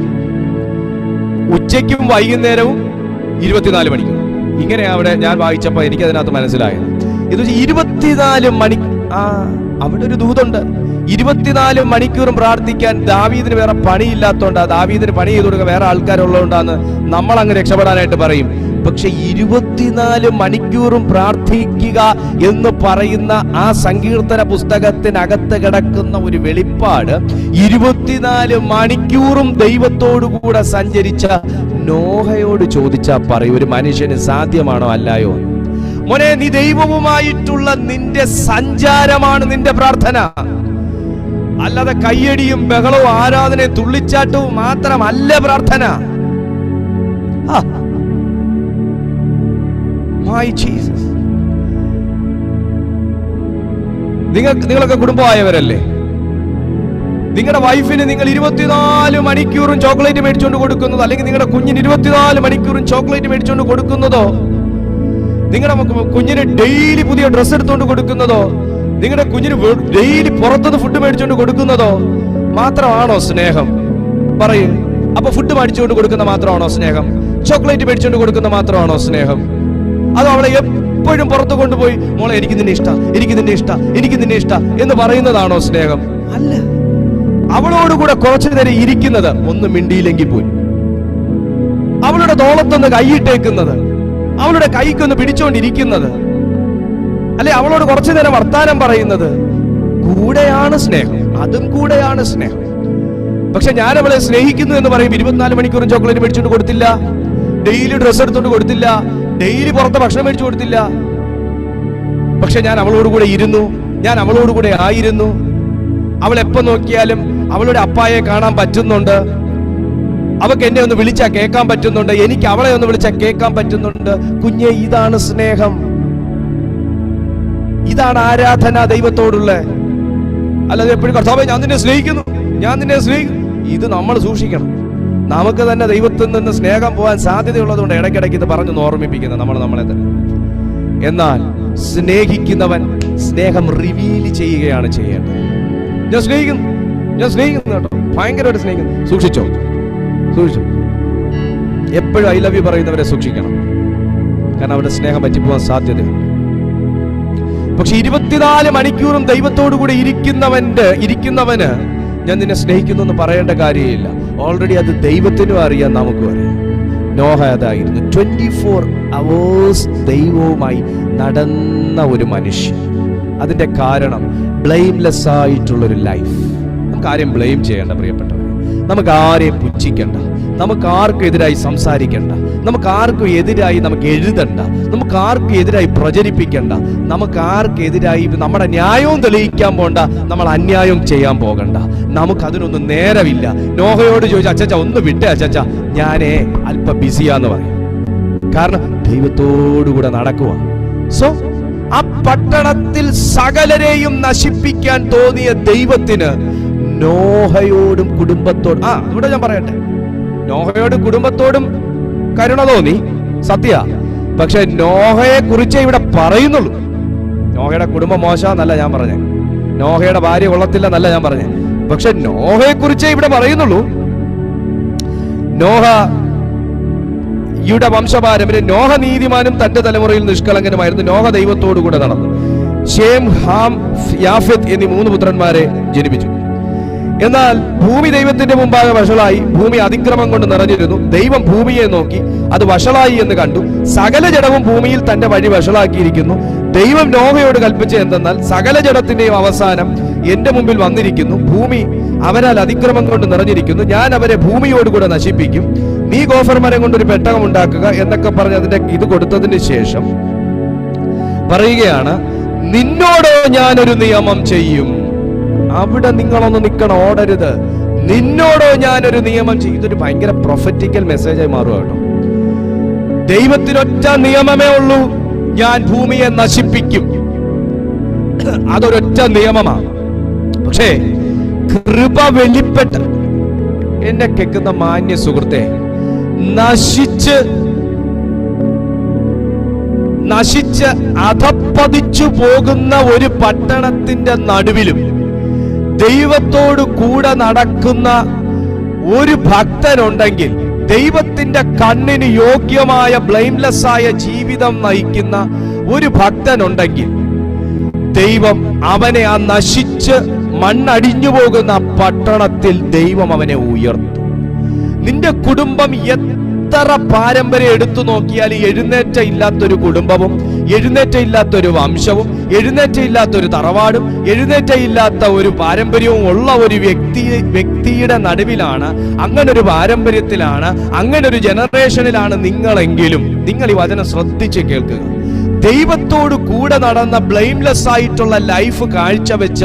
വൈകുന്നേരവും 24 മണിക്കൂർ. ഇങ്ങനെ അവിടെ ഞാൻ വായിച്ചപ്പോ എനിക്കതിനകത്ത് മനസ്സിലായത് ഇത് 24 മണി. അവിടെ ഒരു ദൂതുണ്ട്. 24 മണിക്കൂറും പ്രാർത്ഥിക്കാൻ ദാവീദിന് വേറെ പണിയില്ലാത്തോണ്ടാ, ദാവീദിന് പണി ചെയ്ത് കൊടുക്കുക വേറെ ആൾക്കാരുള്ളതുകൊണ്ടാന്ന് നമ്മൾ അങ്ങ് രക്ഷപ്പെടാനായിട്ട് പറയും. പക്ഷെ 24 മണിക്കൂറും പ്രാർത്ഥിക്കുക എന്ന് പറയുന്ന ആ സങ്കീർത്തന പുസ്തകത്തിനകത്ത് കിടക്കുന്ന ഒരു വെളിപ്പാട് 24 മണിക്കൂറും ദൈവത്തോടുകൂടെ സഞ്ചരിച്ച നോഹയോട് ചോദിച്ചാൽ പറയും, ഒരു മനുഷ്യന് സാധ്യമാണോ അല്ലായോ? മോനെ, നീ ദൈവവുമായിട്ടുള്ള നിന്റെ സഞ്ചാരമാണ് നിന്റെ പ്രാർത്ഥന, അല്ലാതെ കയ്യടിയും ബഹളവും ആരാധനയും തുള്ളിച്ചാട്ടവും മാത്രമല്ല പ്രാർത്ഥന. My Jesus. നിങ്ങളൊക്കെ കുടുംബമായവരല്ലേ? നിങ്ങളുടെ വൈഫിന് നിങ്ങൾ 24 മണിക്കൂറും ചോക്ലേറ്റ് മേടിച്ചുകൊണ്ട് കൊടുക്കുന്നതോ, അല്ലെങ്കിൽ നിങ്ങളുടെ കുഞ്ഞിന് 24 മണിക്കൂറും ചോക്ലേറ്റ് മേടിച്ചുകൊണ്ട് കൊടുക്കുന്നതോ, നിങ്ങളുടെ കുഞ്ഞിന് ഡെയിലി പുതിയ ഡ്രസ്സ് എടുത്തുകൊണ്ട് കൊടുക്കുന്നതോ, നിങ്ങളുടെ കുഞ്ഞിന് ഡെയിലി പുറത്തുനിന്ന് ഫുഡ് മേടിച്ചുകൊണ്ട് കൊടുക്കുന്നതോ മാത്രമാണോ സ്നേഹം? പറയൂ. അപ്പൊ ഫുഡ് മേടിച്ചുകൊണ്ട് കൊടുക്കുന്ന മാത്രമാണോ സ്നേഹം? ചോക്ലേറ്റ് മേടിച്ചുകൊണ്ട് കൊടുക്കുന്ന മാത്രമാണോ സ്നേഹം? അതോ അവളെ എപ്പോഴും പുറത്തു കൊണ്ടുപോയി മോളെ എനിക്ക് നിന്നെ ഇഷ്ട, എനിക്ക് നിന്നെ ഇഷ്ട, എനിക്ക് നിന്നെ ഇഷ്ട എന്ന് പറയുന്നതാണോ സ്നേഹം? അല്ല. അവളോടുകൂടെ കുറച്ചു നേരം ഇരിക്കുന്നത്, ഒന്നും മിണ്ടിയില്ലെങ്കിൽ പോലും അവളുടെ തോളത്തൊന്ന് കൈയിട്ടേക്കുന്നത്, അവളുടെ കൈക്കൊന്ന് പിടിച്ചോണ്ടിരിക്കുന്നത്, അല്ലെ അവളോട് കുറച്ചു നേരം വർത്താനം പറയുന്നത് കൂടെയാണ് സ്നേഹം. അതും കൂടെയാണ് സ്നേഹം. പക്ഷെ ഞാൻ അവളെ സ്നേഹിക്കുന്നു എന്ന് പറയും 24 മണിക്കൂറും ചോക്ലേറ്റ് മേടിച്ചോണ്ട് കൊടുത്തില്ല, ഡെയിലി ഡ്രസ്സ് എടുത്തോണ്ട് കൊടുത്തില്ല, ഡെയിലി പുറത്ത് ഭക്ഷണം മേടിച്ചു കൊടുത്തില്ല. പക്ഷെ ഞാൻ അവളോടുകൂടെ ഇരുന്നു, ഞാൻ അവളോടുകൂടെ ആയിരുന്നു. അവൾ എപ്പോ നോക്കിയാലും അവളുടെ അപ്പായെ കാണാൻ പറ്റുന്നുണ്ട്, അവക്ക് എന്നെ ഒന്ന് വിളിച്ചാൽ കേൾക്കാൻ പറ്റുന്നുണ്ട്, എനിക്ക് അവളെ ഒന്ന് വിളിച്ചാൽ കേൾക്കാൻ പറ്റുന്നുണ്ട്. കുഞ്ഞെ, ഇതാണ് സ്നേഹം, ഇതാണ് ആരാധന ദൈവത്തോടുള്ള. അല്ലാതെ എപ്പോഴും കർത്താവേ ഞാൻ നിന്നെ സ്നേഹിക്കുന്നു, ഞാൻ നിന്നെ സ്നേഹിക്കുന്നു, ഇത് നമ്മൾ സൂക്ഷിക്കണം. നമുക്ക് തന്നെ ദൈവത്തിൽ നിന്ന് സ്നേഹം പോകാൻ സാധ്യതയുള്ളതുകൊണ്ട് ഇടയ്ക്കിടയ്ക്ക് ഇത് പറഞ്ഞു ഓർമ്മിപ്പിക്കുന്നത് നമ്മളെ തന്നെ. എന്നാൽ സ്നേഹിക്കുന്നവൻ സ്നേഹം റിവീൽ ചെയ്യുകയാണ് ചെയ്യേണ്ടത്. ഞാൻ സ്നേഹിക്കുന്നു, ഞാൻ സ്നേഹിക്കുന്നു കേട്ടോ, ഭയങ്കരമായിട്ട് സ്നേഹിക്കുന്നു. സൂക്ഷിച്ചോ. എപ്പോഴും ഐ ലവ് യു പറയുന്നവരെ സൂക്ഷിക്കണം. കാരണം അവരുടെ സ്നേഹം പറ്റിപ്പോവാൻ സാധ്യതയുണ്ട്. പക്ഷെ 24 മണിക്കൂറും ദൈവത്തോടു കൂടി ഇരിക്കുന്നവന് ഞാൻ നിന്നെ സ്നേഹിക്കുന്നു എന്ന് പറയേണ്ട കാര്യമില്ല. ഓൾറെഡി അത് ദൈവത്തിനും അറിയാം, നമുക്കും അറിയാം. നോഹ അതായിരുന്നു. 24 hours ദൈവവുമായി നടന്ന ഒരു മനുഷ്യൻ. അതിന്റെ കാരണം ബ്ലെയിംലെസ് ആയിട്ടുള്ളൊരു ലൈഫ്. നമുക്ക് ആരെയും ബ്ലെയിം ചെയ്യേണ്ട പ്രിയപ്പെട്ടവരെ, നമുക്ക് ആരെയും പുച്ഛിക്കണ്ട, നമുക്ക് ആർക്കും എതിരായി സംസാരിക്കണ്ട, നമുക്ക് ആർക്കും എതിരായി നമുക്ക് എഴുതണ്ട, നമുക്ക് ആർക്കും എതിരായി പ്രചരിപ്പിക്കണ്ട, നമുക്ക് ആർക്കെതിരായി നമ്മുടെ ന്യായവും തെളിയിക്കാൻ പോണ്ട, നമ്മൾ അന്യായം ചെയ്യാൻ പോകണ്ട. നമുക്ക് അതിനൊന്നും നേരമില്ല. നോഹയോട് ചോദിച്ചു, അച്ചച്ച ഒന്ന് വിട്ടേ അച്ചച്ച, ഞാനേ അല്പം ബിസിയാന്ന് പറയും. കാരണം ദൈവത്തോടുകൂടെ നടക്കുക. സോ ആ പട്ടണത്തിൽ സകലരെയും നശിപ്പിക്കാൻ തോന്നിയ ദൈവത്തിന് നോഹയോടും കുടുംബത്തോടും, ഇവിടെ ഞാൻ പറയട്ടെ, നോഹയോടും കുടുംബത്തോടും കരുണ തോന്നി, സത്യ. പക്ഷെ നോഹയെ കുറിച്ചേ ഇവിടെ പറയുന്നുള്ളൂ. നോഹയുടെ കുടുംബം മോശമെന്നല്ല ഞാൻ പറഞ്ഞേ, നോഹയുടെ ഭാര്യ കൊള്ളത്തില്ലെന്നല്ല ഞാൻ പറഞ്ഞേ. പക്ഷെ നോഹയെ കുറിച്ചേ ഇവിടെ പറയുന്നുള്ളൂ. നോഹയുടെ വംശപാരമ്പര്യം, നോഹ നീതിമാനും തന്റെ തലമുറയിൽ നിഷ്കളങ്കനുമായിരുന്നു. നോഹ ദൈവത്തോടു കൂടെ നടന്നു. ഷേം, ഹാം, യാഫെത്ത് എന്നീ 3 പുത്രന്മാരെ ജനിപ്പിച്ചു. എന്നാൽ ഭൂമി ദൈവത്തിന്റെ മുമ്പാകെ വഷളായി, ഭൂമി അതിക്രമം കൊണ്ട് നിറഞ്ഞിരുന്നു. ദൈവം ഭൂമിയെ നോക്കി, അത് വഷളായി എന്ന് കണ്ടു. സകല ജഡവും ഭൂമിയിൽ തന്റെ വഴി വഷളാക്കിയിരിക്കുന്നു. ദൈവം നോഹയോട് കൽപ്പിച്ച എന്തെന്നാൽ, സകല ജഡത്തിന്റെയും അവസാനം എന്റെ മുമ്പിൽ വന്നിരിക്കുന്നു. ഭൂമി അവരാൽ അതിക്രമം കൊണ്ട് നിറഞ്ഞിരിക്കുന്നു. ഞാൻ അവരെ ഭൂമിയോടുകൂടെ നശിപ്പിക്കും. നീ ഗോഫർ മരം കൊണ്ടൊരു പെട്ടകം ഉണ്ടാക്കുക എന്നൊക്കെ പറഞ്ഞ് അതിന്റെ ഇത് കൊടുത്തതിന് ശേഷം പറയുകയാണ്, നിന്നോടോ ഞാനൊരു നിയമം ചെയ്യും. അവിടെ നിങ്ങളൊന്ന് നിൽക്കണം, ഓടരുത്. നിന്നോടോ ഞാനൊരു നിയമം ചെയ്യും. ഇതൊരു ഭയങ്കര പ്രൊഫറ്റിക്കൽ മെസ്സേജായി മാറുക കേട്ടോ. ദൈവത്തിനൊറ്റ നിയമമേ ഉള്ളൂ, ഞാൻ ഭൂമിയെ നശിപ്പിക്കും. അതൊരൊറ്റ നിയമമാണ്. പക്ഷേ കൃപ വെളിപ്പെട്ട എന്നെ കേൾക്കുന്ന മാന്യ സുഹൃത്തെ, നശിച്ച് അധപ്പതിച്ചു പോകുന്ന ഒരു പട്ടണത്തിന്റെ നടുവിലും ദൈവത്തോട് കൂടെ നടക്കുന്ന ഒരു ഭക്തനുണ്ടെങ്കിൽ, ദൈവത്തിന്റെ കണ്ണിന് യോഗ്യമായ ബ്ലെയിംലെസ് ആയ ജീവിതം നയിക്കുന്ന ഒരു ഭക്തനുണ്ടെങ്കിൽ, ദൈവം അവനെ ആ നശിച്ച് മണ്ണടിഞ്ഞു പോകുന്ന പട്ടണത്തിൽ ദൈവം അവനെ ഉയർത്തും. നിന്റെ കുടുംബം എത്ര പാരമ്പര്യം എടുത്തു നോക്കിയാൽ എഴുന്നേറ്റ ഇല്ലാത്തൊരു കുടുംബവും, എഴുന്നേറ്റ ഇല്ലാത്തൊരു വംശവും, എഴുന്നേറ്റ ഇല്ലാത്തൊരു തറവാടും, എഴുന്നേറ്റ ഇല്ലാത്ത ഒരു പാരമ്പര്യവും ഉള്ള ഒരു വ്യക്തിയുടെ നടുവിലാണ്, അങ്ങനൊരു പാരമ്പര്യത്തിലാണ്, അങ്ങനൊരു ജനറേഷനിലാണ് നിങ്ങളെങ്കിലും, നിങ്ങൾ ഈ വചനം ശ്രദ്ധിച്ച് കേൾക്കുക. ദൈവത്തോട് കൂടെ നടന്ന ബ്ലെയിംലെസ് ആയിട്ടുള്ള ലൈഫ് കാഴ്ചവെച്ച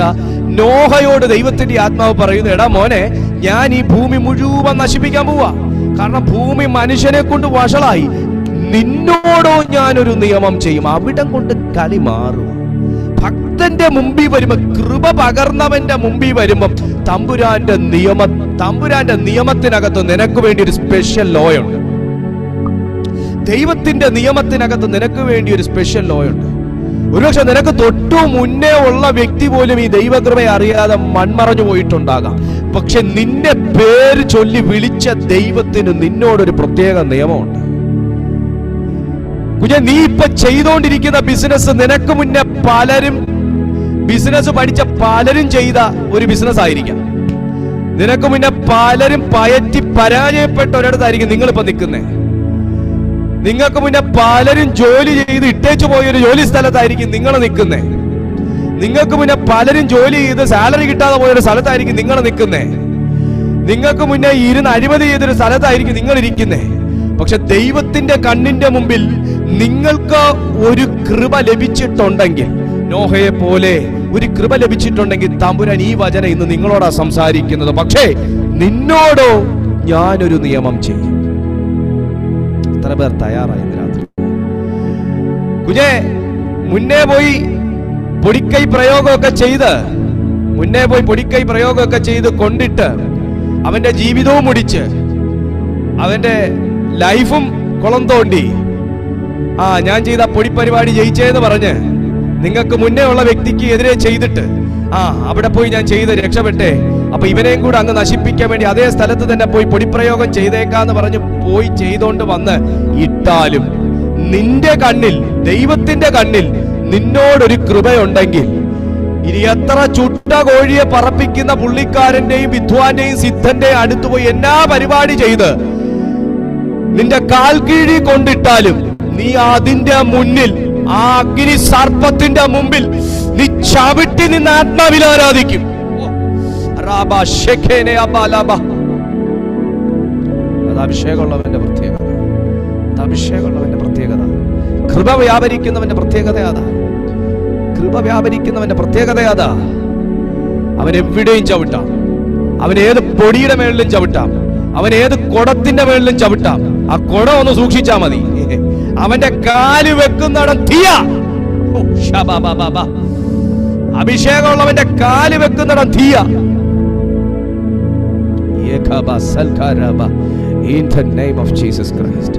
നോഹയോട് ദൈവത്തിന്റെ ആത്മാവ് പറയുന്നു, എടാ മോനെ, ഞാൻ ഈ ഭൂമി മുഴുവൻ നശിപ്പിക്കാൻ പോവാ. കാരണം ഭൂമി മനുഷ്യനെ കൊണ്ട് വഷളായി. നിന്നോടോ ഞാനൊരു നിയമം ചെയ്യും. അവിടം കൊണ്ട് കളി മാറുക. ഭക്തന്റെ മുമ്പിൽ വരുമ്പോ, കൃപ പകർന്നവന്റെ മുമ്പിൽ വരുമ്പം തമ്പുരാന്റെ നിയമത്തിനകത്ത് നിനക്ക് വേണ്ടി ഒരു സ്പെഷ്യൽ ലോ ഉണ്ട്. ദൈവത്തിന്റെ നിയമത്തിനകത്ത് നിനക്ക് വേണ്ടി ഒരു സ്പെഷ്യൽ ലോ ഉണ്ട്. ഒരുപക്ഷെ നിനക്ക് തൊട്ടു മുന്നേ ഉള്ള വ്യക്തി പോലും ഈ ദൈവകൃപയെ അറിയാതെ മൺമറഞ്ഞു പോയിട്ടുണ്ടാകാം. പക്ഷെ നിന്റെ പേര് ചൊല്ലി വിളിച്ച ദൈവത്തിന് നിന്നോടൊരു പ്രത്യേക നിയമമുണ്ട്. കുഞ്ഞെ, നീ ഇപ്പൊ ചെയ്തുകൊണ്ടിരിക്കുന്ന ബിസിനസ് നിനക്ക് മുന്നേ പലരും ബിസിനസ് പഠിച്ച പലരും ചെയ്ത ഒരു ബിസിനസ് ആയിരിക്കാം. നിനക്ക് മുന്നേ പലരും പയറ്റി പരാജയപ്പെട്ട ഒരിടത്തായിരിക്കും നിങ്ങളിപ്പോ നിൽക്കുന്നേ. നിങ്ങൾക്ക് മുന്നേ പലരും ജോലി ചെയ്ത് ഇട്ടേച്ചു പോയൊരു ജോലി സ്ഥലത്തായിരിക്കും നിങ്ങൾ നിൽക്കുന്നേ. നിങ്ങൾക്ക് മുന്നേ പലരും ജോലി ചെയ്ത് സാലറി കിട്ടാതെ പോയൊരു സ്ഥലത്തായിരിക്കും നിങ്ങൾ നിൽക്കുന്നേ. നിങ്ങൾക്ക് മുന്നേ ഇരുന്ന് അഴിമതി ചെയ്തൊരു സ്ഥലത്തായിരിക്കും നിങ്ങൾ ഇരിക്കുന്നേ. പക്ഷെ ദൈവത്തിന്റെ കണ്ണിന്റെ മുമ്പിൽ നിങ്ങൾക്ക് ഒരു കൃപ ലഭിച്ചിട്ടുണ്ടെങ്കിൽ, നോഹയെ പോലെ ഒരു കൃപ ലഭിച്ചിട്ടുണ്ടെങ്കിൽ, തമ്പുരാൻ ഈ വചനം ഇന്ന് നിങ്ങളോടാ സംസാരിക്കുന്നത്. പക്ഷേ നിന്നോടോ ഞാനൊരു നിയമം ചെയ്യും. എത്ര പേർ തയ്യാറായി രാത്രി? കുഞ്ഞേ, മുന്നേ പോയി പൊടിക്കൈ പ്രയോഗമൊക്കെ ചെയ്ത് കൊണ്ടിട്ട് അവന്റെ ജീവിതവും മുടിച്ച് അവന്റെ ലൈഫും കുളം തോണ്ടി ഞാൻ ചെയ്ത പൊടിപ്പരിപാടി ജയിച്ചേന്ന് പറഞ്ഞ് നിങ്ങൾക്ക് മുന്നേ ഉള്ള വ്യക്തിക്ക് എതിരെ ചെയ്തിട്ട് അവിടെ പോയി ഞാൻ ചെയ്ത് രക്ഷപ്പെട്ടെ, അപ്പൊ ഇവനെയും കൂടെ അങ്ങ് നശിപ്പിക്കാൻ വേണ്ടി അതേ സ്ഥലത്ത് തന്നെ പോയി പൊടിപ്രയോഗം ചെയ്തേക്കാന്ന് പറഞ്ഞ് പോയി ചെയ്തോണ്ട് വന്ന് ഇട്ടാലും നിന്റെ കണ്ണിൽ, ദൈവത്തിന്റെ കണ്ണിൽ നിന്നോടൊരു കൃപയുണ്ടെങ്കിൽ, ഇനി എത്ര ചുട്ട കോഴിയെ പറപ്പിക്കുന്ന പുള്ളിക്കാരന്റെയും വിദ്വാന്റെയും സിദ്ധന്റെയും അടുത്തുപോയി എന്നാ പരിപാടി ചെയ്ത് നിന്റെ കാൽ കീഴി കൊണ്ടിട്ടാലും നീ അതിന്റെ മുന്നിൽ, ആ അഗ്നി സർപ്പത്തിന്റെ മുമ്പിൽ നീ ചവിട്ടി നിന്ന് ആത്മാവിൽ ആരാധിക്കും. അത് അഭിഷേകമുള്ളവന്റെ പ്രത്യേകത. കൃപ വ്യാപരിക്കുന്നവന്റെ പ്രത്യേകത അതാ. അവൻ എവിടെയും ചവിട്ടാം, അവൻ ഏത് പൊടിയുടെ മേളിലും ചവിട്ടാം, അവൻ ഏത് കുടത്തിന്റെ മേളിലും ചവിട്ടാം. ആ കുടം ഒന്ന് സൂക്ഷിച്ചാ മതി. അവന്റെ കാല് വെക്കുന്നിടം തീയ. അഭിഷേകമുള്ളവന്റെ കാല് വെക്കുന്നിടം തീയ. In the name of Jesus Christ.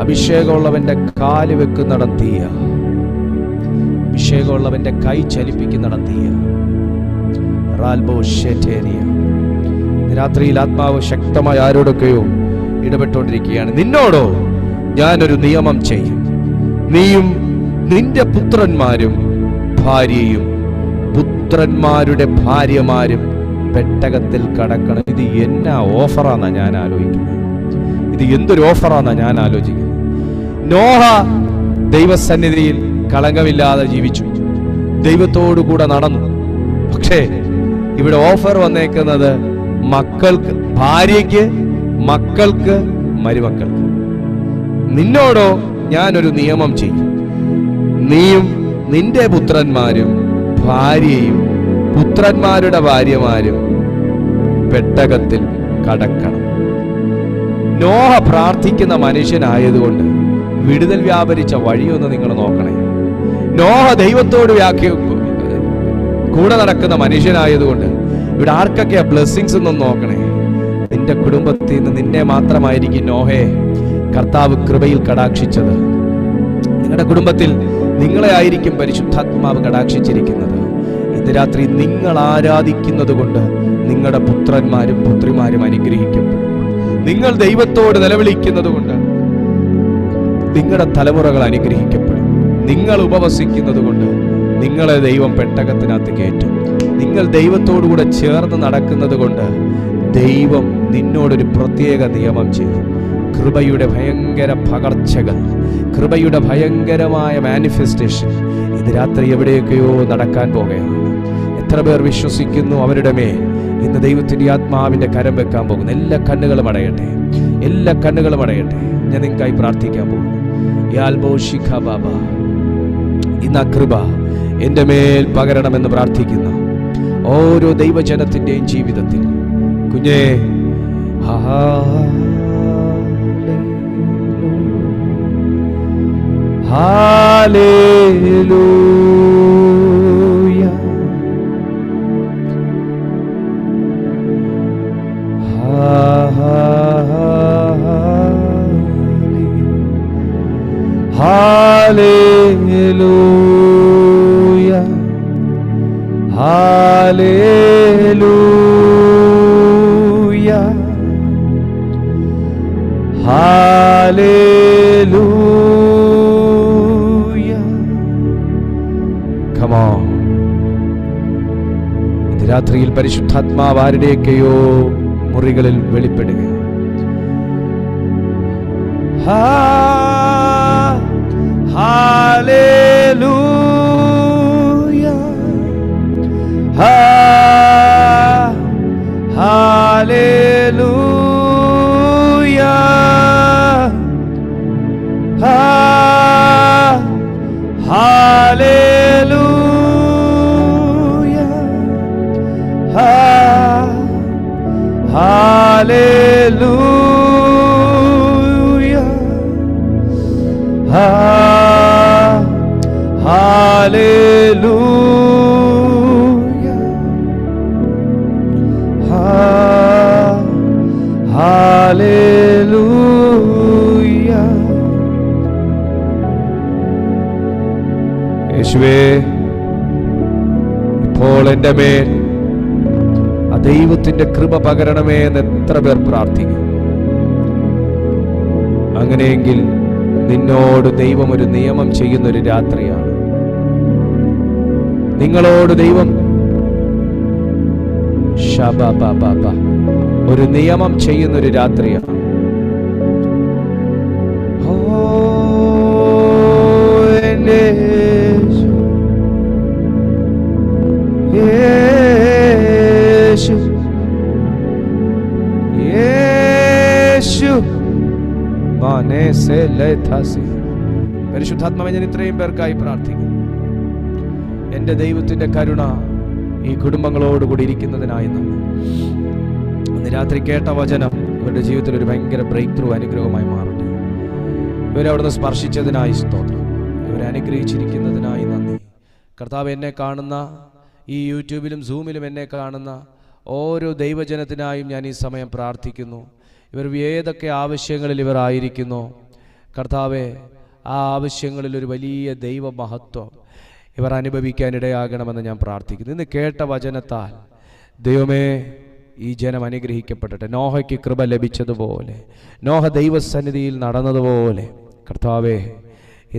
അഭിഷേകമുള്ളവന്റെ കാല് വെക്കുന്നിടം തീയ. അഭിഷേകമുള്ളവന്റെ കൈ ചലിപ്പിക്കുന്നിടം തീയ. രാത്രിയിൽ ആത്മാവ് ശക്തമായി ആരോടൊക്കെയോ ഇടപെട്ടുകൊണ്ടിരിക്കുകയാണ്. നിന്നോടോ ഞാനൊരു നിയമം ചെയ്യും. നീയും നിന്റെ പുത്രന്മാരും ഭാര്യയും പുത്രന്മാരുടെ ഭാര്യമാരും പെട്ടകത്തിൽ കടക്കണം. ഇത് എന്നാ ഓഫറാന്നാ ഞാൻ ആലോചിക്കുന്നത്. ഇത് എന്തൊരു ഓഫറാന്നാ ഞാൻ ആലോചിക്കുന്നത്. നോഹ ദൈവസന്നിധിയിൽ കളങ്കമില്ലാതെ ജീവിച്ചു, ദൈവത്തോടു കൂടെ നടന്നു. പക്ഷേ ഇവിടെ ഓഫർ വന്നേക്കുന്നത് മക്കൾക്ക്, ഭാര്യയ്ക്ക്, മക്കൾക്ക്, മരുമക്കൾക്ക്. നിന്നോടോ ഞാനൊരു നിയമം ചെയ്യും. നീയും നിന്റെ പുത്രന്മാരും ഭാര്യയും പുത്രന്മാരുടെ ഭാര്യമാരും പെട്ടകത്തിൽ കടക്കണം. നോഹ പ്രാർത്ഥിക്കുന്ന മനുഷ്യനായതുകൊണ്ട് വിടുതൽ വ്യാപരിച്ച വഴിയൊന്ന് നിങ്ങൾ നോക്കണേ. നോഹ ദൈവത്തോട് കൂടെ നടക്കുന്ന മനുഷ്യനായതുകൊണ്ട് ഇവിടെ ആർക്കൊക്കെയാ ബ്ലെസ്സിങ്സ് ഒന്നും നോക്കണേ. നിന്റെ കുടുംബത്തിൽ നിന്ന് നിന്നെ മാത്രമായിരിക്കും നോഹേ കർത്താവ് കൃപയിൽ കടാക്ഷിച്ചത്. നിങ്ങളുടെ കുടുംബത്തിൽ നിങ്ങളെ ആയിരിക്കും പരിശുദ്ധാത്മാവ് കടാക്ഷിച്ചിരിക്കുന്നത്. ഇന്ന് രാത്രി നിങ്ങൾ ആരാധിക്കുന്നത് കൊണ്ട് നിങ്ങളുടെ പുത്രന്മാരും പുത്രിമാരും അനുഗ്രഹിക്കപ്പെടും. നിങ്ങൾ ദൈവത്തോട് നിലവിളിക്കുന്നത് കൊണ്ട് നിങ്ങളുടെ തലമുറകൾ അനുഗ്രഹിക്കപ്പെടും. നിങ്ങൾ ഉപവസിക്കുന്നത് കൊണ്ട് നിങ്ങളെ ദൈവം പെട്ടകത്തിനകത്ത് കയറ്റും. നിങ്ങൾ ദൈവത്തോടുകൂടെ ചേർന്ന് നടക്കുന്നത് കൊണ്ട് ദൈവം നിന്നോടൊരു പ്രത്യേക നിയമം ചെയ്യും. കൃപയുടെ ഭയങ്കര പകർച്ചകൾ, കൃപയുടെ ഭയങ്കരമായ മാനിഫെസ്റ്റേഷൻ ഇത് രാത്രി എവിടെയൊക്കെയോ നടക്കാൻ പോകുകയാണ്. എത്ര പേർ വിശ്വസിക്കുന്നു അവരുടെ മേൽ ഇന്ന് ദൈവത്തിൻ്റെ ആത്മാവിൻ്റെ കരം വെക്കാൻ പോകുന്നു? എല്ലാ കണ്ണുകളും അടയട്ടെ, എല്ലാ കണ്ണുകളും അടയട്ടെ. ഞാൻ നിങ്ങൾക്കായി പ്രാർത്ഥിക്കാൻ പോകുന്നു. ഇന്ന് ആ കൃപ എൻ്റെ മേൽ പകരണമെന്ന് പ്രാർത്ഥിക്കുന്ന ഓരോ ദൈവജനത്തിൻ്റെയും ജീവിതത്തിൽ കുഞ്ഞേ Hallelujah. Hallelujah. Hallelujah. Come on. ഇത് രാത്രിയിൽ പരിശുദ്ധാത്മാവ് ആരുടെയൊക്കെയോ മുറികളിൽ വെളിപ്പെടുകയാണ്. Hallelujah. Hallelujah. Hallelujah. Hallelujah. Hallelujah. Hallelujah. യേശുവേ, ഇപ്പോൾ എൻ്റെ മേൽ ആ ദൈവത്തിന്റെ കൃപ പകരണമേ എന്ന് എത്ര പേർ പ്രാർത്ഥിക്കും. അങ്ങനെയെങ്കിൽ നിന്നോട് ദൈവം ഒരു നിയമം ചെയ്യുന്നൊരു രാത്രിയാണ്. നിങ്ങളോട് ദൈവം ഒരു നിയമം ചെയ്യുന്നൊരു രാത്രിയാണ്. പരിശുദ്ധാത്മാവേ, ഞാൻ ഇത്രയും പേർക്കായി പ്രാർത്ഥിക്കുന്നു. എൻ്റെ ദൈവത്തിന്റെ കരുണ ഈ കുടുംബങ്ങളോടുകൂടി ഇരിക്കുന്നതിനായി നന്ദി. ഇന്ന് രാത്രി കേട്ട വചനം ഇവരുടെ ജീവിതത്തിൽ ഒരു ഭയങ്കര ബ്രേക്ക് ത്രൂ അനുഗ്രഹമായി മാറട്ടെ. ഇവരെ അവിടുന്ന് സ്പർശിച്ചതിനായി സ്തോത്രം. ഇവരെ അനുഗ്രഹിച്ചിരിക്കുന്നതിനായി നന്ദി. കർത്താവ്, എന്നെ കാണുന്ന ഈ യൂട്യൂബിലും സൂമിലും എന്നെ കാണുന്ന ഓരോ ദൈവജനത്തിനായും ഞാൻ ഈ സമയം പ്രാർത്ഥിക്കുന്നു. ഇവർ ഏതൊക്കെ ആവശ്യങ്ങളിൽ ഇവർ ആയിരിക്കുന്നു, കർത്താവെ, ആ ആവശ്യങ്ങളിൽ ഒരു വലിയ ദൈവ മഹത്വം ഇവർ അനുഭവിക്കാനിടയാകണമെന്ന് ഞാൻ പ്രാർത്ഥിക്കുന്നു. ഇന്ന് കേട്ട വചനത്താൽ ദൈവമേ, ഈ ജനം അനുഗ്രഹിക്കപ്പെടട്ടെ. നോഹയ്ക്ക് കൃപ ലഭിച്ചതുപോലെ, നോഹ ദൈവസന്നിധിയിൽ നടന്നതുപോലെ, കർത്താവേ,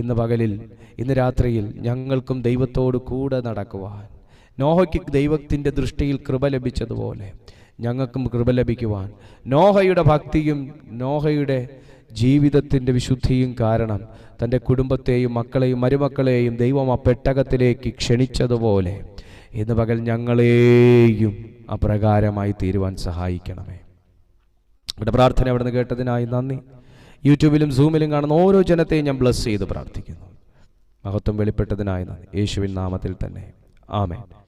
ഇന്ന് പകലിൽ, ഇന്ന് രാത്രിയിൽ ഞങ്ങൾക്കും ദൈവത്തോട് കൂടെ നടക്കുവാൻ, നോഹയ്ക്ക് ദൈവത്തിൻ്റെ ദൃഷ്ടിയിൽ കൃപ ലഭിച്ചതുപോലെ ഞങ്ങൾക്കും കൃപ ലഭിക്കുവാൻ, നോഹയുടെ ഭക്തിയും നോഹയുടെ ജീവിതത്തിൻ്റെ വിശുദ്ധിയും കാരണം തൻ്റെ കുടുംബത്തെയും മക്കളെയും മരുമക്കളെയും ദൈവം ആ പെട്ടകത്തിലേക്ക് ക്ഷണിച്ചതുപോലെ ഇന്ന് പകൽ ഞങ്ങളെയും അപ്രകാരമായി തീരുവാൻ സഹായിക്കണമേ. ഇവിടെ പ്രാർത്ഥന അവിടുന്ന് കേട്ടതിനായി നന്ദി. യൂട്യൂബിലും സൂമിലും കാണുന്ന ഓരോ ജനത്തെയും ഞാൻ ബ്ലസ് ചെയ്ത് പ്രാർത്ഥിക്കുന്നു. മഹത്വം വെളിപ്പെട്ടതിനായി നന്ദി. യേശുവിൻ നാമത്തിൽ തന്നെ ആമേൻ.